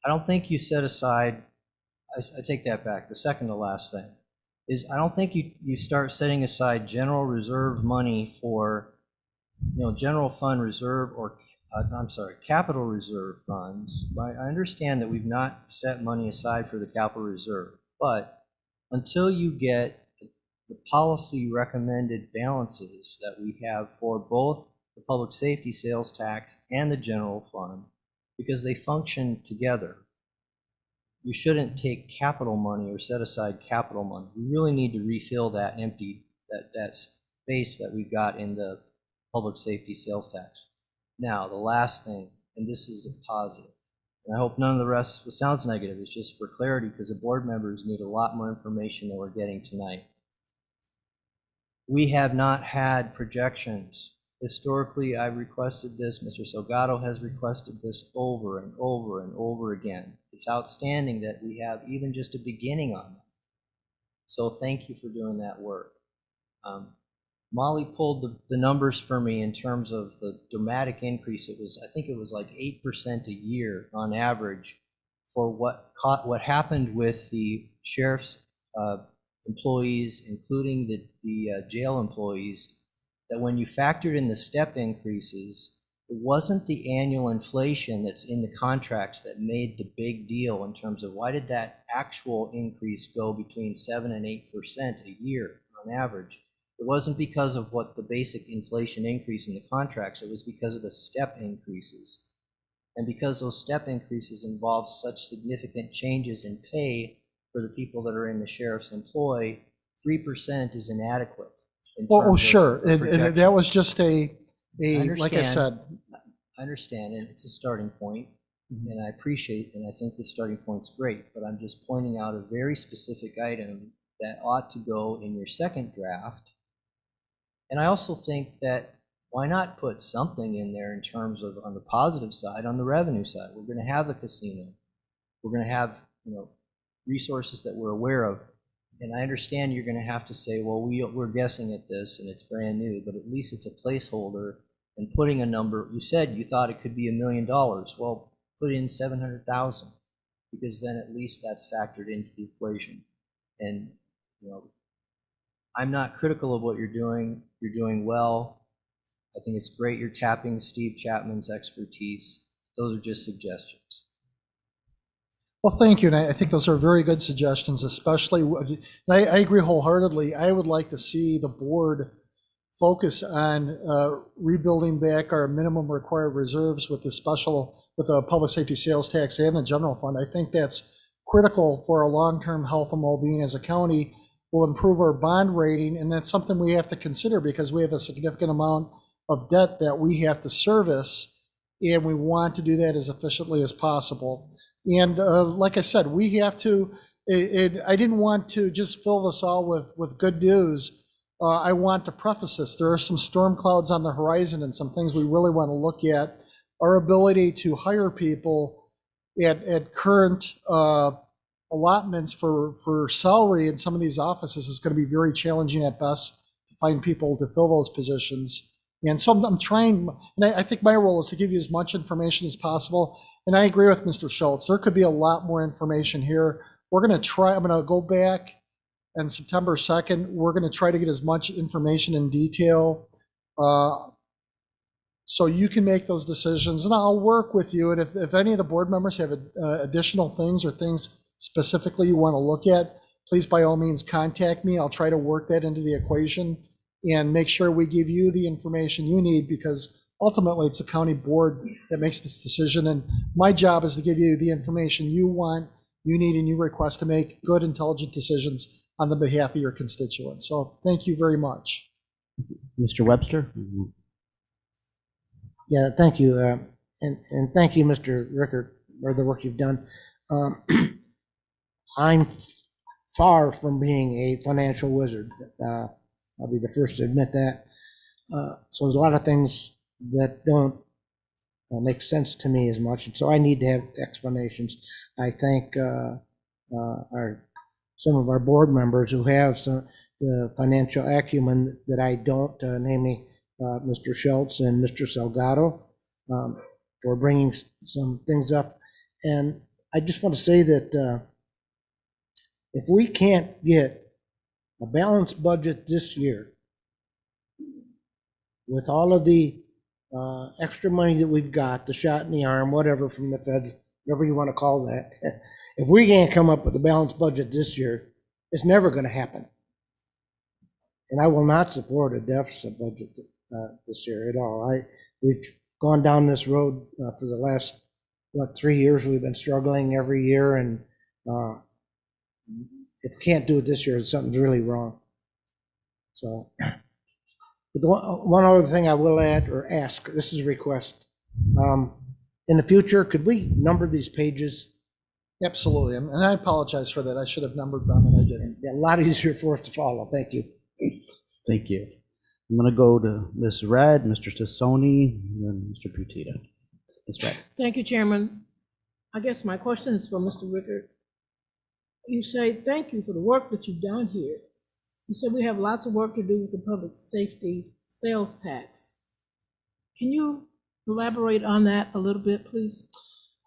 I don't think you set aside, I take that back, the second to last thing, is I don't think you start setting aside general reserve money for, general fund reserve or, capital reserve funds. Right? I understand that we've not set money aside for the capital reserve, but until you get the policy recommended balances that we have for both the public safety sales tax and the general fund, because they function together, you shouldn't take capital money or set aside capital money. We really need to refill that that space that we've got in the public safety sales tax. Now, the last thing, and this is a positive, and I hope none of the rest sounds negative, it's just for clarity because the board members need a lot more information than we're getting tonight. We have not had projections. Historically, I've requested this. Mr. Salgado has requested this over and over and over again. It's outstanding that we have even just a beginning on that. So thank you for doing that work. Molly pulled the numbers for me in terms of the dramatic increase. I think it was like 8% a year on average for what happened with the sheriff's employees, including the jail employees, that when you factored in the step increases, it wasn't the annual inflation that's in the contracts that made the big deal in terms of why did that actual increase go between 7 and 8% a year on average. It wasn't because of what the basic inflation increase in the contracts, it was because of the step increases. And because those step increases involve such significant changes in pay for the people that are in the sheriff's employ, 3% is inadequate. Oh, sure. And that was just like I understand. said. I understand, and it's a starting point, and I appreciate, and I think the starting point's great, but I'm just pointing out a very specific item that ought to go in your second draft. And I also think that why not put something in there in terms of, on the positive side, on the revenue side? We're going to have a casino. We're going to have, resources that we're aware of. And I understand you're going to have to say, well, we're guessing at this and it's brand new, but at least it's a placeholder, and putting a number. You said you thought it could be $1 million. Well, put in 700,000, because then at least that's factored into the equation. And, I'm not critical of what you're doing. You're doing well. I think it's great you're tapping Steve Chapman's expertise. Those are just suggestions. Well, thank you, and I think those are very good suggestions, especially, and I agree wholeheartedly. I would like to see the board focus on rebuilding back our minimum required reserves with the public safety sales tax and the general fund. I think that's critical for our long-term health and well-being as a county. Will improve our bond rating, and that's something we have to consider because we have a significant amount of debt that we have to service, and we want to do that as efficiently as possible. And like I said, we have to, I didn't want to just fill this all with good news. I want to preface this. There are some storm clouds on the horizon and some things we really want to look at. Our ability to hire people at current allotments for salary in some of these offices is going to be very challenging at best to find people to fill those positions. And so I'm trying, and I think my role is to give you as much information as possible. And I agree with Mr. Schultz. There could be a lot more information here. We're going to try, I'm going to go back on September 2nd. We're going to try to get as much information in detail so you can make those decisions. And I'll work with you. And if any of the board members have additional things or things specifically you want to look at, please by all means contact me. I'll try to work that into the equation and make sure we give you the information you need, because ultimately it's the county board that makes this decision. And my job is to give you the information you want, you need, and you request to make good, intelligent decisions on the behalf of your constituents. So thank you very much. Mr. Webster? Yeah, thank you. And thank you, Mr. Rickert, for the work you've done. I'm far from being a financial wizard. I'll be the first to admit that. So there's a lot of things that don't make sense to me as much, and so I need to have explanations. I thank some of our board members who have the financial acumen that I don't, namely Mr. Schultz and Mr. Salgado, for bringing some things up. And I just want to say that if we can't get a balanced budget this year, with all of the extra money that we've got, the shot in the arm, whatever, from the feds, whatever you want to call that, if we can't come up with a balanced budget this year, it's never going to happen. And I will not support a deficit budget this year at all. We've gone down this road for the last, 3 years. We've been struggling every year, and if we can't do it this year, something's really wrong. So, but the one other thing I will add or ask, this is a request. In the future, could we number these pages? Absolutely, and I apologize for that. I should have numbered them, and I didn't. A lot easier for us to follow. Thank you. Thank you. I'm going to go to Ms. Red, Mr. Sassoni, and then Mr. Putita. Ms. Red. Thank you, Chairman. I guess my question is for Mr. Rickert. You say thank you for the work that you've done here. You said we have lots of work to do with the public safety sales tax. Can you elaborate on that a little bit, please?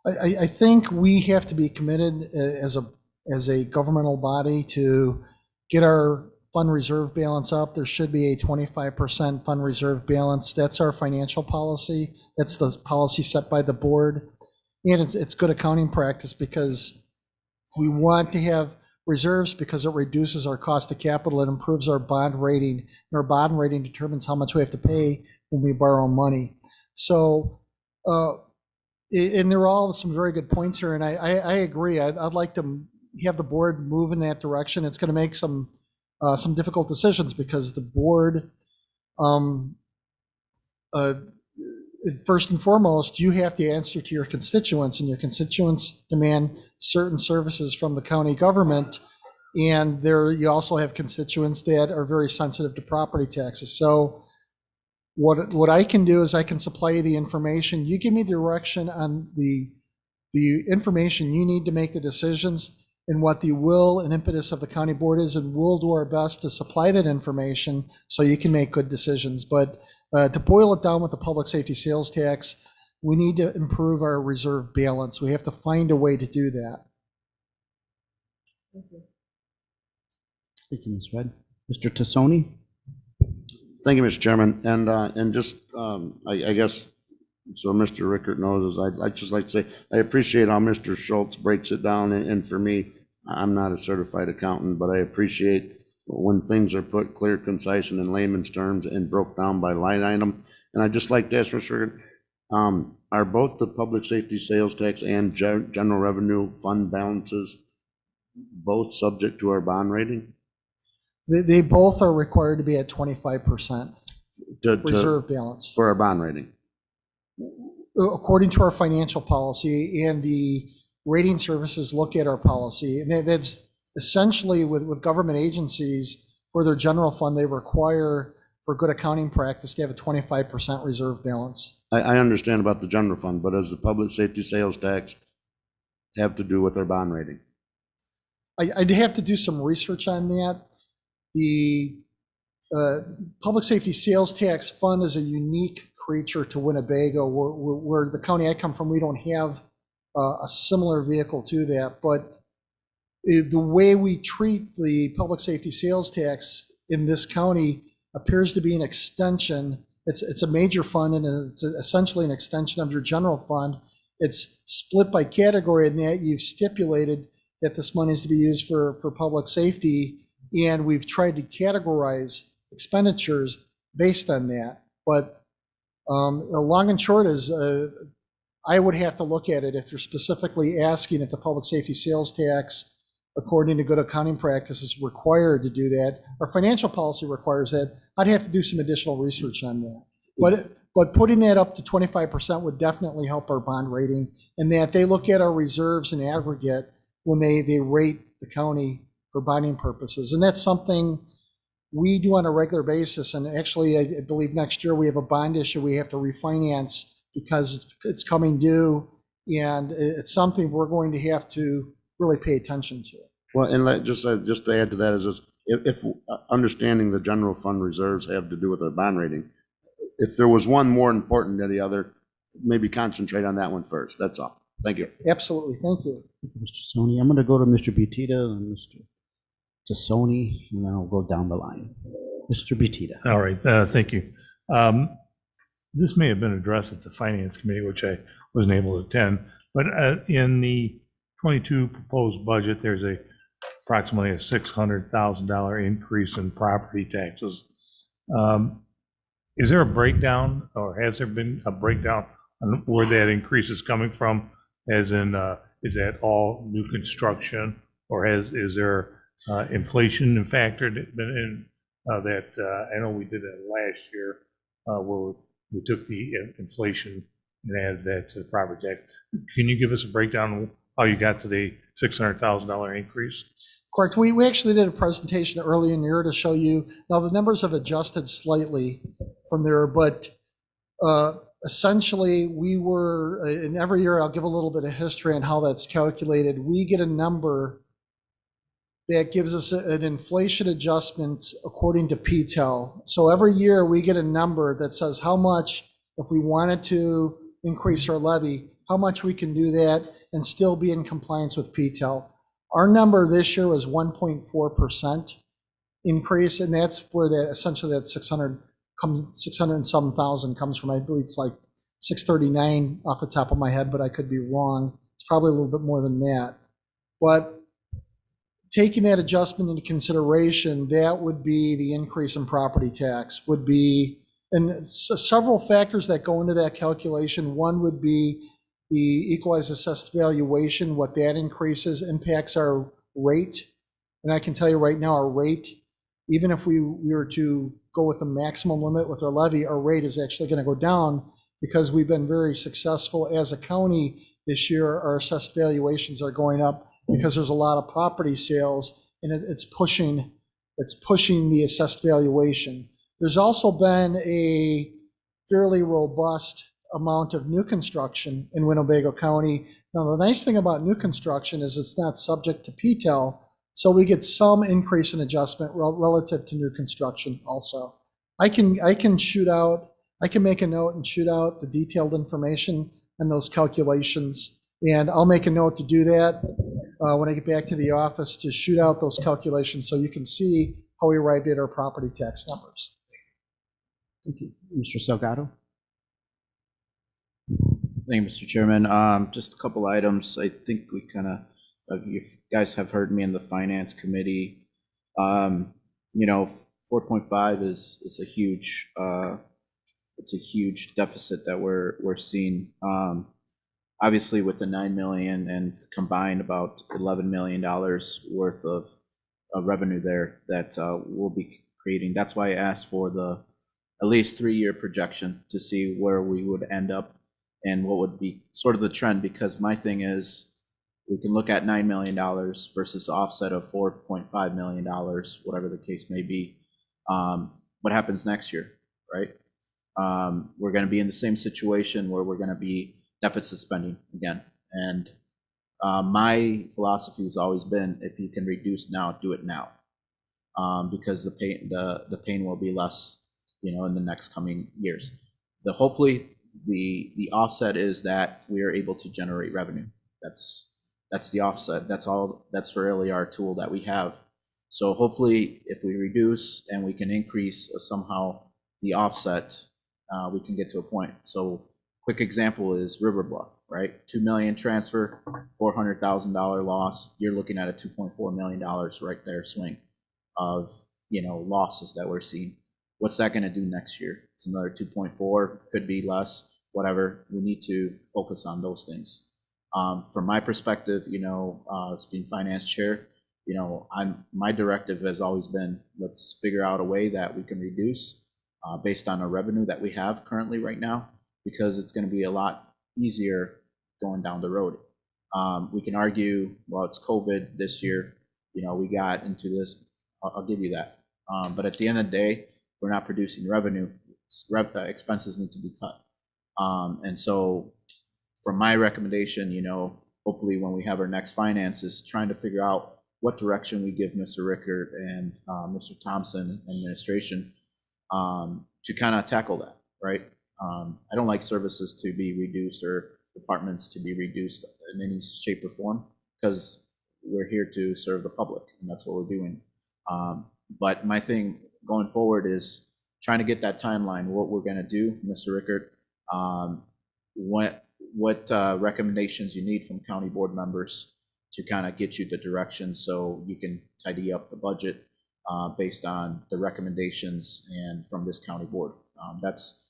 I think we have to be committed as a governmental body to get our fund reserve balance up. There should be a 25% fund reserve balance. That's our financial policy. That's the policy set by the board. And it's good accounting practice because we want to have reserves because it reduces our cost of capital. It improves our bond rating. And our bond rating determines how much we have to pay when we borrow money. So, and there are all some very good points here, and I agree. I'd like to have the board move in that direction. It's going to make some difficult decisions because the board first and foremost, you have to answer to your constituents, and your constituents demand certain services from the county government. And there, you also have constituents that are very sensitive to property taxes. So what I can do is I can supply you the information. You give me direction on the information you need to make the decisions and what the will and impetus of the county board is, and we'll do our best to supply that information so you can make good decisions. But to boil it down with the public safety sales tax, we need to improve our reserve balance. We have to find a way to do that. Thank you, Ms. Red. Mr. Tassoni? Thank you, Mr. Chairman. And just, I guess, so Mr. Rickert knows, I'd just like to say, I appreciate how Mr. Schultz breaks it down. And for me, I'm not a certified accountant, but I appreciate when things are put clear, concise, and in layman's terms and broke down by line item. And I'd just like to ask Mr. Rickert, are both the public safety sales tax and general revenue fund balances both subject to our bond rating? They both are required to be at 25% reserve balance. For our bond rating? According to our financial policy, and the rating services look at our policy. And that's essentially with government agencies for their general fund, they require, for good accounting practice, to have a 25% reserve balance. I understand about the general fund, but does the public safety sales tax have to do with our bond rating? I'd have to do some research on that. The public safety sales tax fund is a unique creature to Winnebago. Where the county I come from, we don't have a similar vehicle to that. But the way we treat the public safety sales tax in this county appears to be an extension. It's a major fund, and it's essentially an extension of your general fund. It's split by category, in that you've stipulated that this money is to be used for public safety, and we've tried to categorize expenditures based on that. But the long and short is, I would have to look at it if you're specifically asking if the public safety sales tax, according to good accounting practices, is required to do that. Our financial policy requires that. I'd have to do some additional research on that. But putting that up to 25% would definitely help our bond rating, and that they look at our reserves in aggregate when they rate the county for bonding purposes. And that's something we do on a regular basis. And actually, I believe next year we have a bond issue we have to refinance because it's coming due, and it's something we're going to have to really pay attention to. Well, and just to add to that is, if understanding the general fund reserves have to do with our bond rating, if there was one more important than the other, maybe concentrate on that one first. That's all. Thank you. Absolutely. Thank you. Thank you, Mr. Tassoni. I'm going to go to Mr. Butita and Mr. Tassoni, and then I'll go down the line. Mr. Butita. All right, thank you. This may have been addressed at the Finance Committee, which I wasn't able to attend, but in the 22 proposed budget, there's approximately a $600,000 increase in property taxes. Is there a breakdown, or has there been a breakdown on where that increase is coming from? As in, is that all new construction, or is there inflation factored in that? I know we did it last year, where we took the inflation and added that to the property tax. Can you give us a breakdown of how you got to the $600,000 increase? Correct. We actually did a presentation early in the year to show you. Now, the numbers have adjusted slightly from there, but essentially we were, and every year I'll give a little bit of history on how that's calculated. We get a number that gives us an inflation adjustment according to PTEL. So every year we get a number that says how much, if we wanted to increase our levy, how much we can do that and still be in compliance with PTEL. Our number this year was 1.4% increase, and that's where that essentially that 600 and some thousand comes from. I believe it's like 639 off the top of my head, but I could be wrong. It's probably a little bit more than that. But taking that adjustment into consideration, that would be the increase in property tax would be, and several factors that go into that calculation. One would be the equalized assessed valuation. What that increases impacts our rate. And I can tell you right now, our rate, even if we were to go with the maximum limit with our levy, our rate is actually going to go down because we've been very successful as a county this year. Our assessed valuations are going up because there's a lot of property sales, and it's pushing the assessed valuation. There's also been a fairly robust amount of new construction in Winnebago County. Now, the nice thing about new construction is it's not subject to PTEL, so we get some increase in adjustment relative to new construction also. I can make a note and shoot out the detailed information and those calculations, and I'll make a note to do that when I get back to the office, to shoot out those calculations so you can see how we arrived at our property tax numbers. Thank you. Mr. Salgado? Thank you, Mr. Chairman. Just a couple items. I think we kind of, you guys have heard me in the Finance Committee. 4.5 is a huge, it's a huge deficit that we're seeing. Obviously, with the 9 million and combined about $11 million worth of revenue there that we'll be creating. That's why I asked for the at least 3-year projection to see where we would end up and what would be sort of the trend, because my thing is we can look at $9 million versus offset of $4.5 million, whatever the case may be. What happens next year, right? We're going to be in the same situation where we're going to be deficit spending again. And my philosophy has always been, if you can reduce now, do it now, because the pain will be less, in the next coming years. Hopefully the offset is that we are able to generate revenue. That's the offset. That's really our tool that we have. So hopefully, if we reduce and we can increase somehow the offset, we can get to a point. So quick example is River Bluff, right? 2 million transfer, $400,000 loss. You're looking at a $2.4 million right there swing of losses that we're seeing. What's that going to do next year? It's another 2.4, could be less, whatever. We need to focus on those things. From my perspective, as being finance chair, my directive has always been, let's figure out a way that we can reduce based on our revenue that we have currently right now, because it's going to be a lot easier going down the road. We can argue, well, it's COVID this year, we got into this, I'll give you that. But at the end of the day, we're not producing revenue, expenses need to be cut. And so from my recommendation, hopefully when we have our next finances, trying to figure out what direction we give Mr. Rickert and Mr. Thompson administration to kind of tackle that, right? I don't like services to be reduced or departments to be reduced in any shape or form, because we're here to serve the public, and that's what we're doing. But my thing going forward is trying to get that timeline, what we're going to do, Mr. Rickert, what recommendations you need from county board members to kind of get you the direction so you can tidy up the budget based on the recommendations and from this county board. That's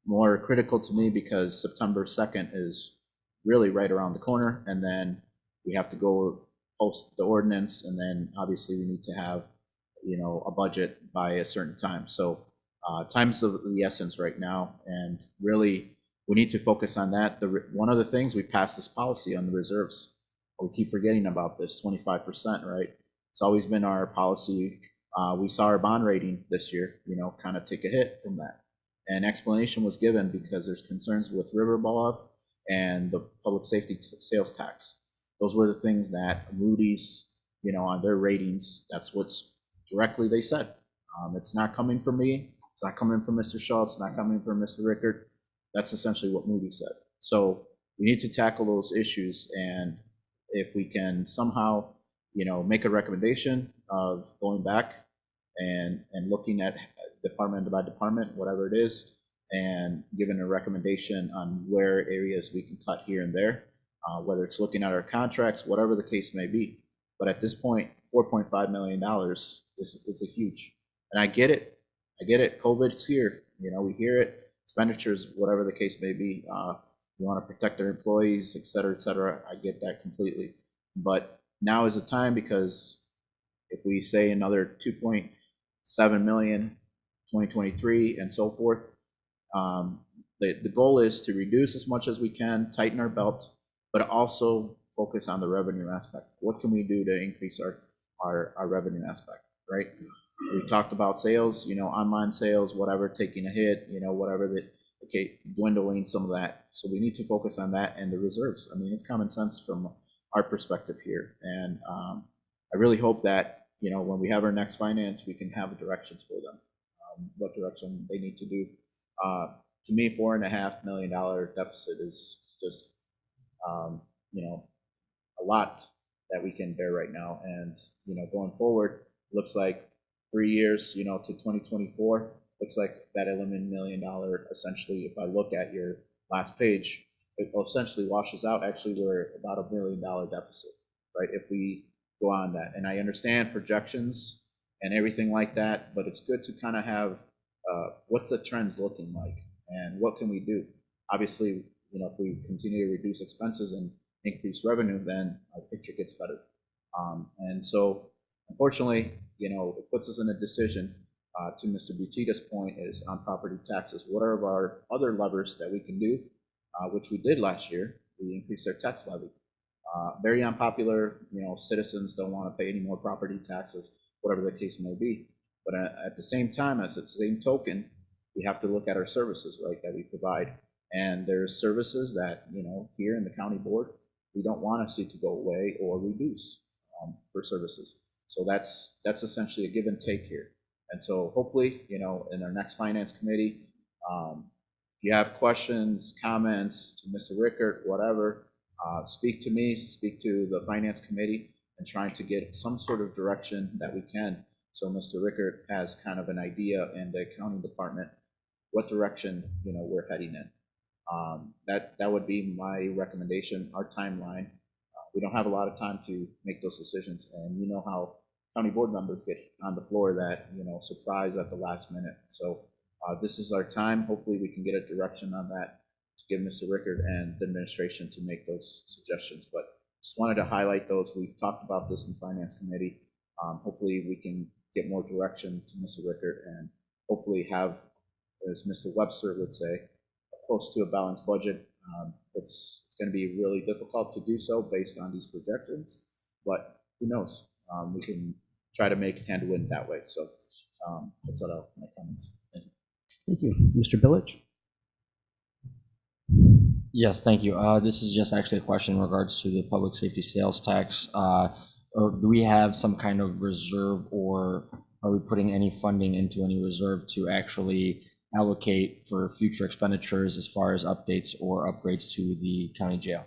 more critical to me because September 2nd is really right around the corner, and then we have to go post the ordinance, and then obviously we need to have a budget by a certain time. So time's of the essence right now, and really we need to focus on that. One of the things, we passed this policy on the reserves. We keep forgetting about this 25%, right? It's always been our policy. We saw our bond rating this year, kind of take a hit from that. And explanation was given because there's concerns with River Bluff and the public safety sales tax. Those were the things that Moody's, on their ratings, that's what's directly they said. It's not coming from me. It's not coming from Mr. Schultz. It's not coming from Mr. Rickert. That's essentially what Moody said. So we need to tackle those issues. And if we can somehow, make a recommendation of going back and looking at department by department, whatever it is, and giving a recommendation on where areas we can cut here and there, whether it's looking at our contracts, whatever the case may be. But at this point, $4.5 million is a huge, and I get it. COVID's here. We hear it. Expenditures, whatever the case may be. We want to protect our employees, et cetera, et cetera. I get that completely. But now is the time, because if we say another 2.7 million, 2023 and so forth, the goal is to reduce as much as we can, tighten our belt, but also focus on the revenue aspect. What can we do to increase our revenue aspect, right? We talked about sales, online sales, whatever, taking a hit, whatever that, okay, dwindling some of that. So we need to focus on that and the reserves. I mean, it's common sense from our perspective here. And I really hope that, when we have our next finance, we can have directions for them, what direction they need to do. To me, $4.5 million deficit is just, a lot that we can bear right now. And, going forward, looks like 3 years, to 2024, looks like that $11 million, essentially, if I look at your last page, it essentially washes out. Actually, we're about $1 million deficit, right? If we go on that. And I understand projections and everything like that, but it's good to kind of have what's the trends looking like and what can we do? Obviously, if we continue to reduce expenses and increase revenue, then our picture gets better. And so, unfortunately, it puts us in a decision, to Mr. Butita's point, is on property taxes. What are our other levers that we can do, which we did last year? We increased our tax levy. Very unpopular, citizens don't want to pay any more property taxes, whatever the case may be. But at the same time, as the same token, we have to look at our services, right, that we provide. And there's services that, here in the county board, we don't want to see to go away or reduce for services. So that's essentially a give and take here. And so hopefully, in our next finance committee, if you have questions, comments to Mr. Rickert, whatever, speak to me, speak to the finance committee, and trying to get some sort of direction that we can. So Mr. Rickert has kind of an idea in the accounting department, what direction, we're heading in. That would be my recommendation, our timeline. We don't have a lot of time to make those decisions, and you know how county board members get on the floor that, surprise at the last minute. So this is our time. Hopefully we can get a direction on that to give Mr. Rickert and the administration to make those suggestions. But just wanted to highlight those. We've talked about this in finance committee. Hopefully we can get more direction to Mr. Rickert and hopefully have, as Mr. Webster would say, close to a balanced budget. It's going to be really difficult to do so based on these projections, but who knows? We can try to make hand win that way. So that's what my comments. Thank you. Mr. Billich? Yes, thank you. This is just actually a question in regards to the public safety sales tax. Or do we have some kind of reserve, or are we putting any funding into any reserve to actually allocate for future expenditures as far as updates or upgrades to the county jail?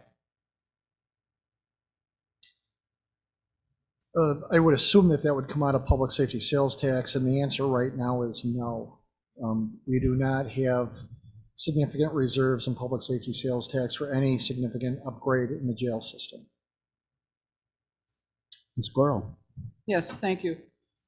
I would assume that would come out of public safety sales tax, and the answer right now is no. We do not have significant reserves in public safety sales tax for any significant upgrade in the jail system. Ms. Gorel? Yes, thank you.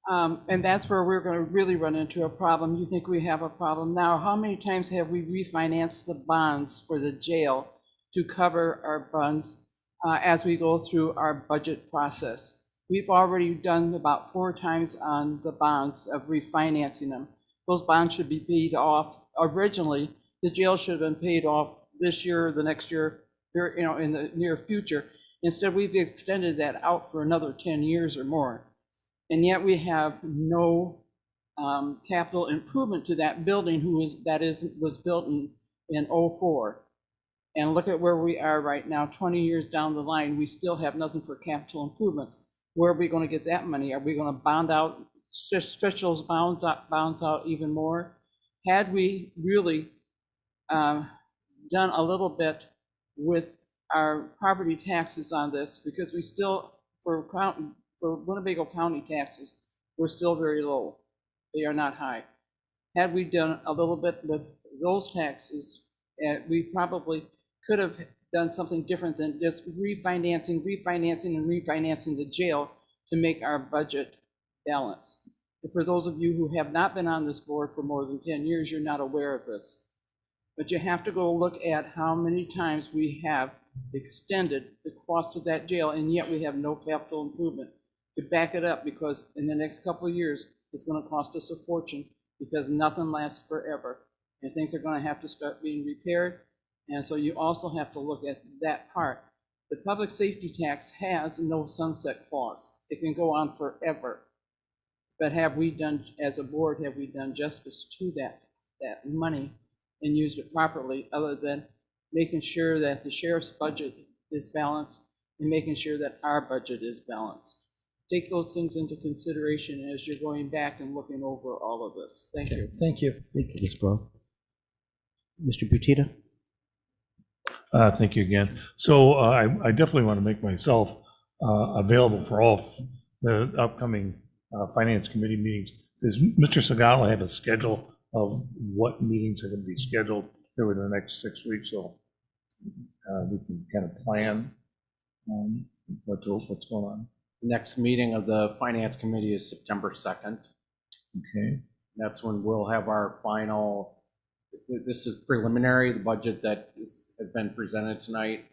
And that's where we're going to really run into a problem. You think we have a problem now. How many times have we refinanced the bonds for the jail to cover our bonds as we go through our budget process? We've already done about 4 times on the bonds of refinancing them. Those bonds should be paid off. Originally, the jail should have been paid off this year, the next year, in the near future. Instead, we've extended that out for another 10 years or more. And yet we have no capital improvement to that building was built in 04. And look at where we are right now, 20 years down the line, we still have nothing for capital improvements. Where are we going to get that money? Are we going to bond out, stretch those bounds out even more? Had we really done a little bit with our property taxes on this, because we still, for Winnebago County taxes, we're still very low. They are not high. Had we done a little bit with those taxes, we probably could have done something different than just refinancing the jail to make our budget balance. And for those of you who have not been on this board for more than 10 years, you're not aware of this. But you have to go look at how many times we have extended the cost of that jail, and yet we have no capital improvement to back it up, because in the next couple of years, it's going to cost us a fortune, because nothing lasts forever. and things are going to have to start being repaired. And so you also have to look at that part. The public safety tax has no sunset clause. It can go on forever. But have we done, as a board, have we done justice to that money and used it properly, other than making sure that the sheriff's budget is balanced and making sure that our budget is balanced? Take those things into consideration as you're going back and looking over all of this. Thank you. Thank you. Thank you, Ms. Bro. Mr. Butita? Thank you again. So I definitely want to make myself available for all the upcoming Finance Committee meetings. Does Mr. Sagala have a schedule of what meetings are going to be scheduled over the next 6 weeks, so we can kind of plan what's going on? Next meeting of the Finance Committee is September 2nd. Okay. That's when we'll have our final, this is preliminary, the budget that has been presented tonight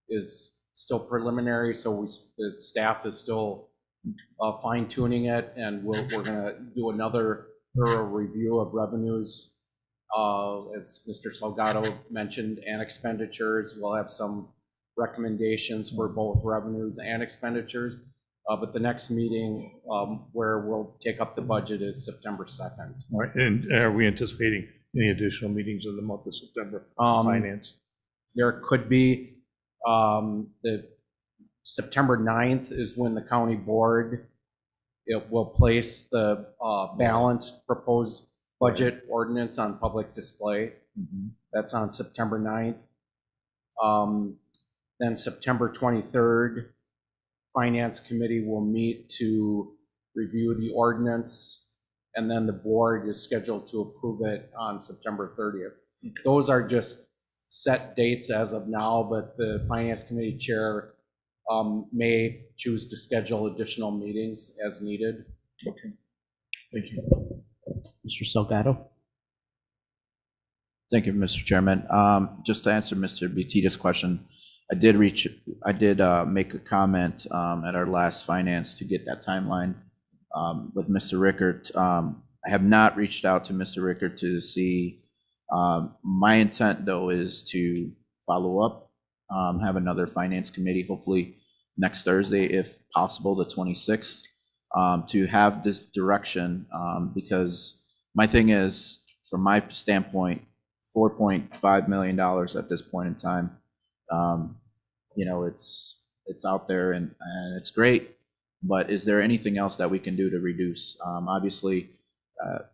is still preliminary, so the staff is still fine tuning it, and we're gonna do another thorough review of revenues, as Mr. Salgado mentioned, and expenditures. We'll have some recommendations for both revenues and expenditures. But the next meeting where we'll take up the budget is September 2nd. All right, and are we anticipating any additional meetings in the month of September? Finance? There could be. The September 9th is when the county board will place the balanced proposed budget ordinance on public display. That's on September 9th. Then September 23rd, Finance Committee will meet to review the ordinance, and then the board is scheduled to approve it on September 30th. Those are just set dates as of now, but the Finance Committee chair may choose to schedule additional meetings as needed. Okay, thank you. Mr. Salgado? Thank you, Mr. Chairman. Just to answer Mr. Butita's question, I did make a comment at our last finance to get that timeline with Mr. Rickert. I have not reached out to Mr. Rickert to see. My intent, though, is to follow up, have another finance committee, hopefully next Thursday, if possible, the 26th, to have this direction, because my thing is, from my standpoint, $4.5 million at this point in time. You know, it's out there and it's great, but is there anything else that we can do to reduce? Obviously,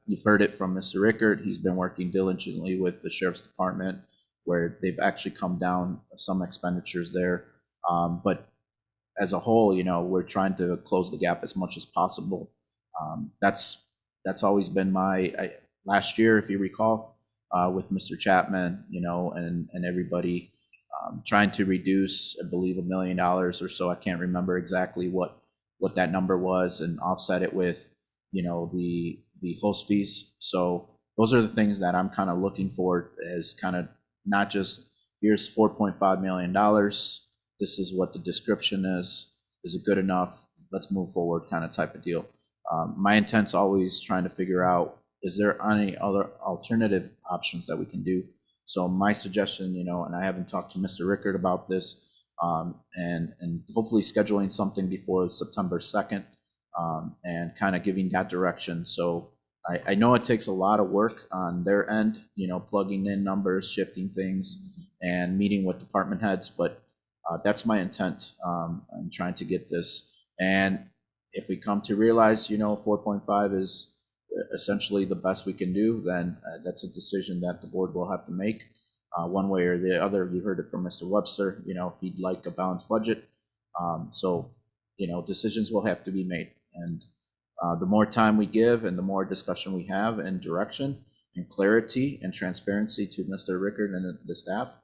you've heard it from Mr. Rickert. He's been working diligently with the Sheriff's Department, where they've actually come down some expenditures there. But as a whole, you know, we're trying to close the gap as much as possible. That's always been last year, if you recall, with Mr. Chapman, you know, and everybody trying to reduce, I believe, $1 million or so. I can't remember exactly what that number was, and offset it with, you know, the host fees. So those are the things that I'm kind of looking for, as kind of not just here's $4.5 million. This is what the description is. Is it good enough? Let's move forward, kind of type of deal. My intent's always trying to figure out, is there any other alternative options that we can do? So my suggestion, you know, and I haven't talked to Mr. Rickert about this, and hopefully scheduling something before September 2nd, and kind of giving that direction. So I know it takes a lot of work on their end, you know, plugging in numbers, shifting things, and meeting with department heads, but that's my intent. I'm trying to get this. And if we come to realize, you know, 4.5 is essentially the best we can do, then that's a decision that the board will have to make one way or the other. You heard it from Mr. Webster, you know, he'd like a balanced budget. So, you know, decisions will have to be made. And the more time we give and the more discussion we have and direction and clarity and transparency to Mr. Rickert and the staff,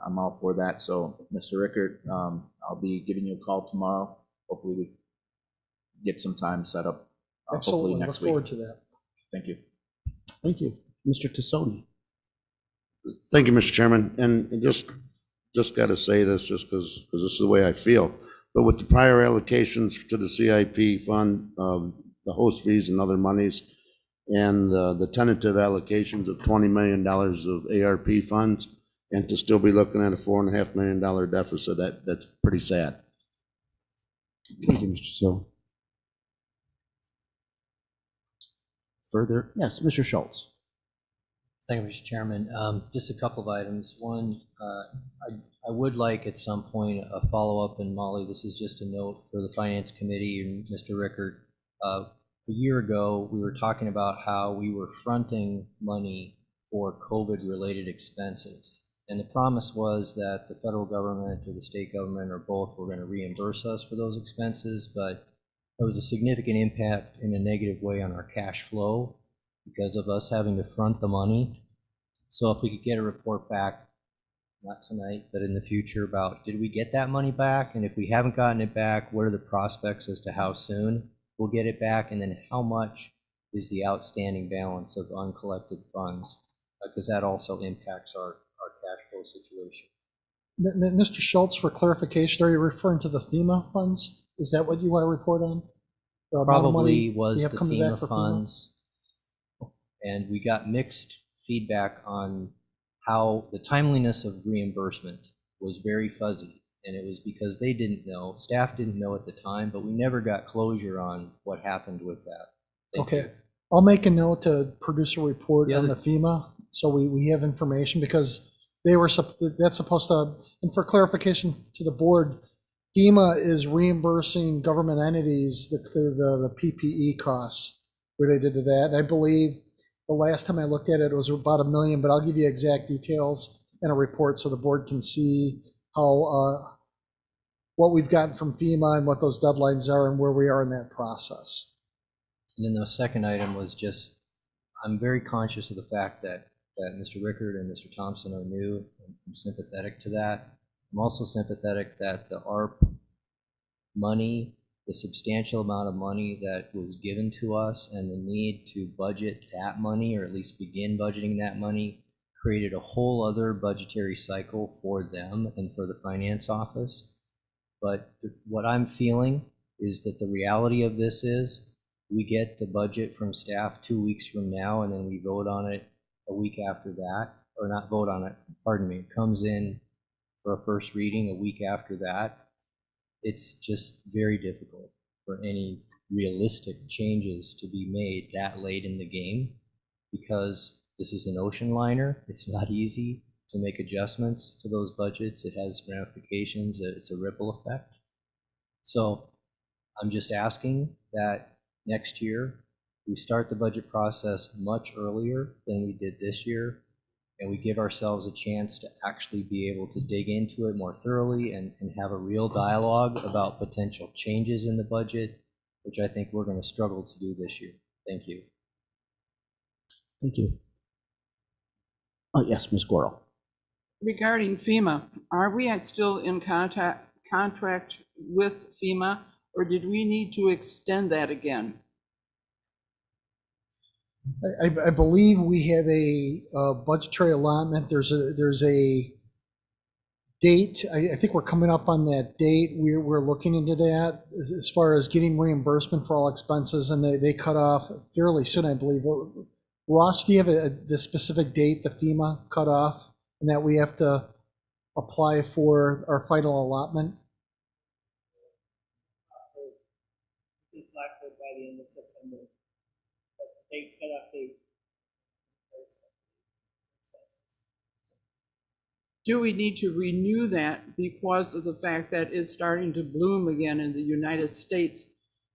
I'm all for that. So, Mr. Rickert, I'll be giving you a call tomorrow. Hopefully we get some time set up. Hopefully Excellent. next Look forward week. to that. Thank you. Thank you. Mr. Tassoni? Thank you, Mr. Chairman. And just got to say this just because this is the way I feel. But with the prior allocations to the CIP fund, the host fees and other monies, and the tentative allocations of $20 million of ARP funds, and to still be looking at a $4.5 million deficit, that's pretty sad. Thank you, Mr. Sill. Further, yes, Mr. Schultz. Thank you, Mr. Chairman. Just a couple of items. One, I would like at some point a follow-up, and Molly, this is just a note for the Finance Committee and Mr. Rickard. A year ago, we were talking about how we were fronting money for COVID-related expenses. And the promise was that the federal government or the state government or both were going to reimburse us for those expenses, but it was a significant impact in a negative way on our cash flow because of us having to front the money. So if we could get a report back, not tonight, but in the future, about did we get that money back? And if we haven't gotten it back, what are the prospects as to how soon we'll get it back? And then how much is the outstanding balance of uncollected funds? Because that also impacts our cash flow situation. Mr. Schultz, for clarification, are you referring to the FEMA funds? Is that what you want to report on? The amount of money Probably was you have the coming back FEMA for funds. And we got mixed feedback on how the timeliness of reimbursement was very fuzzy. And it was because they didn't know, staff didn't know at the time, but we never got closure on what happened with that. Thank you. I'll make a note to produce a report The on other- the FEMA, so we have information, because they were, that's supposed to, and for clarification to the board, FEMA is reimbursing government entities the PPE costs related to that. And I believe the last time I looked at it, it was about $1 million, but I'll give you exact details in a report so the board can see how, what we've gotten from FEMA and what those deadlines are and where we are in that process. And then the second item was just, I'm very conscious of the fact that Mr. Rickard and Mr. Thompson are new. I'm sympathetic to that. I'm also sympathetic that the ARP money, the substantial amount of money that was given to us and the need to budget that money, or at least begin budgeting that money, created a whole other budgetary cycle for them and for the finance office. But what I'm feeling is that the reality of this is we get the budget from staff 2 weeks from now, and then we vote on it a week after that, or not vote on it, pardon me, it comes in for a first reading a week after that. It's just very difficult for any realistic changes to be made that late in the game, because this is an ocean liner. It's not easy to make adjustments to those budgets. It has ramifications. It's a ripple effect. So I'm just asking that next year we start the budget process much earlier than we did this year, and we give ourselves a chance to actually be able to dig into it more thoroughly and have a real dialogue about potential changes in the budget, which I think we're going to struggle to do this year. Thank you. Thank you. Oh, yes, Ms. Gorel. Regarding FEMA, are we still in contract with FEMA, or did we need to extend that again? I believe we have a budgetary allotment. There's a date. I think we're coming up on that date. We're looking into that as far as getting reimbursement for all expenses, and they cut off fairly soon, I believe. Ross, do you have the specific date the FEMA cut off and that we have to apply for our final allotment? By the end of September. But they cut off the. Do we need to renew that because of the fact that it's starting to bloom again in the United States?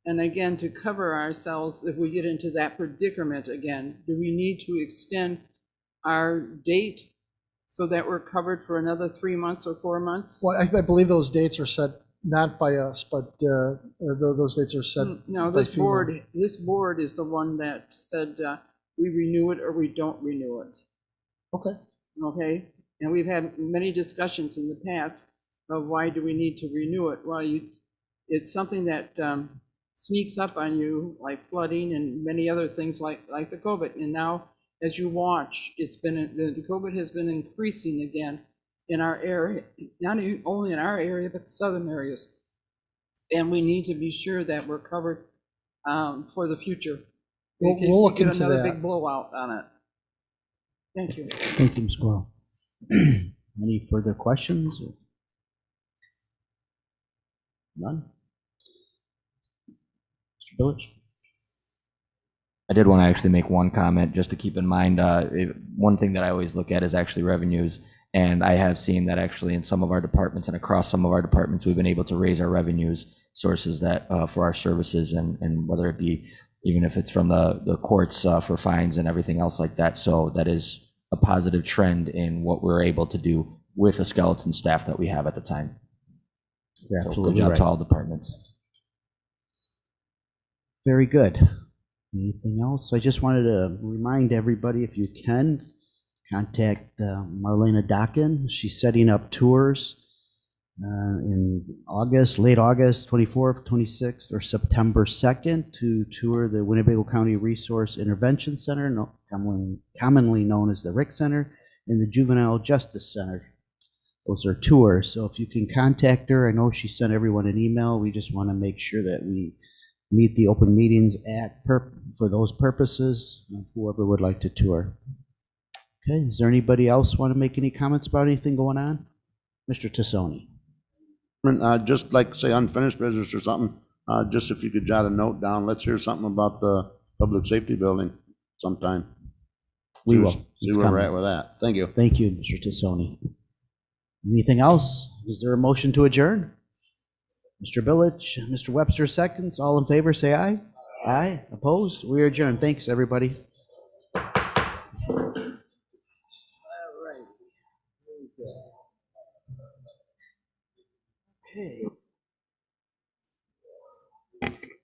And again, to cover ourselves, if we get into that predicament again, do we need to extend our date so that we're covered for another 3 months or 4 months? Well, I believe those dates are set not by us, but those dates are set. No, by this FEMA. board is the one that said we renew it or we don't renew it. Okay. Okay, and we've had many discussions in the past of why do we need to renew it? Well, it's something that sneaks up on you, like flooding and many other things like the COVID. And now, as you watch, the COVID has been increasing again in our area, not only in our area, but southern areas. And we need to be sure that we're covered for the future. We'll- in case we'll we look get into another that. big blowout on it. Thank you. Thank you, Ms. Squirrel. Any further questions? None? Mr. Billich? I did want to actually make one comment, just to keep in mind, one thing that I always look at is actually revenues. And I have seen that actually in some of our departments and across some of our departments, we've been able to raise our revenues sources that, for our services, and whether it be, even if it's from the courts for fines and everything else like that. So that is a positive trend in what we're able to do with the skeleton staff that we have at the time. You're So absolutely good job right. to all departments. Very good. Anything else? I just wanted to remind everybody, if you can, contact Marlena Dockin. She's setting up tours in August, late August, 24th, 26th, or September 2nd to tour the Winnebago County Resource Intervention Center, commonly known as the RIC Center, and the Juvenile Justice Center. Those are tours. So if you can contact her, I know she sent everyone an email. We just want to make sure that we meet the Open Meetings Act for those purposes, whoever would like to tour. Okay, is there anybody else want to make any comments about anything going on? Mr. Tassoni. Just like say unfinished business or something, just if you could jot a note down, let's hear something about the public safety building sometime. We will. See It's where we're coming. at with that. Thank you. Thank you, Mr. Tassoni. Anything else? Is there a motion to adjourn? Mr. Billich, Mr. Webster seconds. All in favor, say aye. Aye. Opposed? We are adjourned. Thanks, everybody.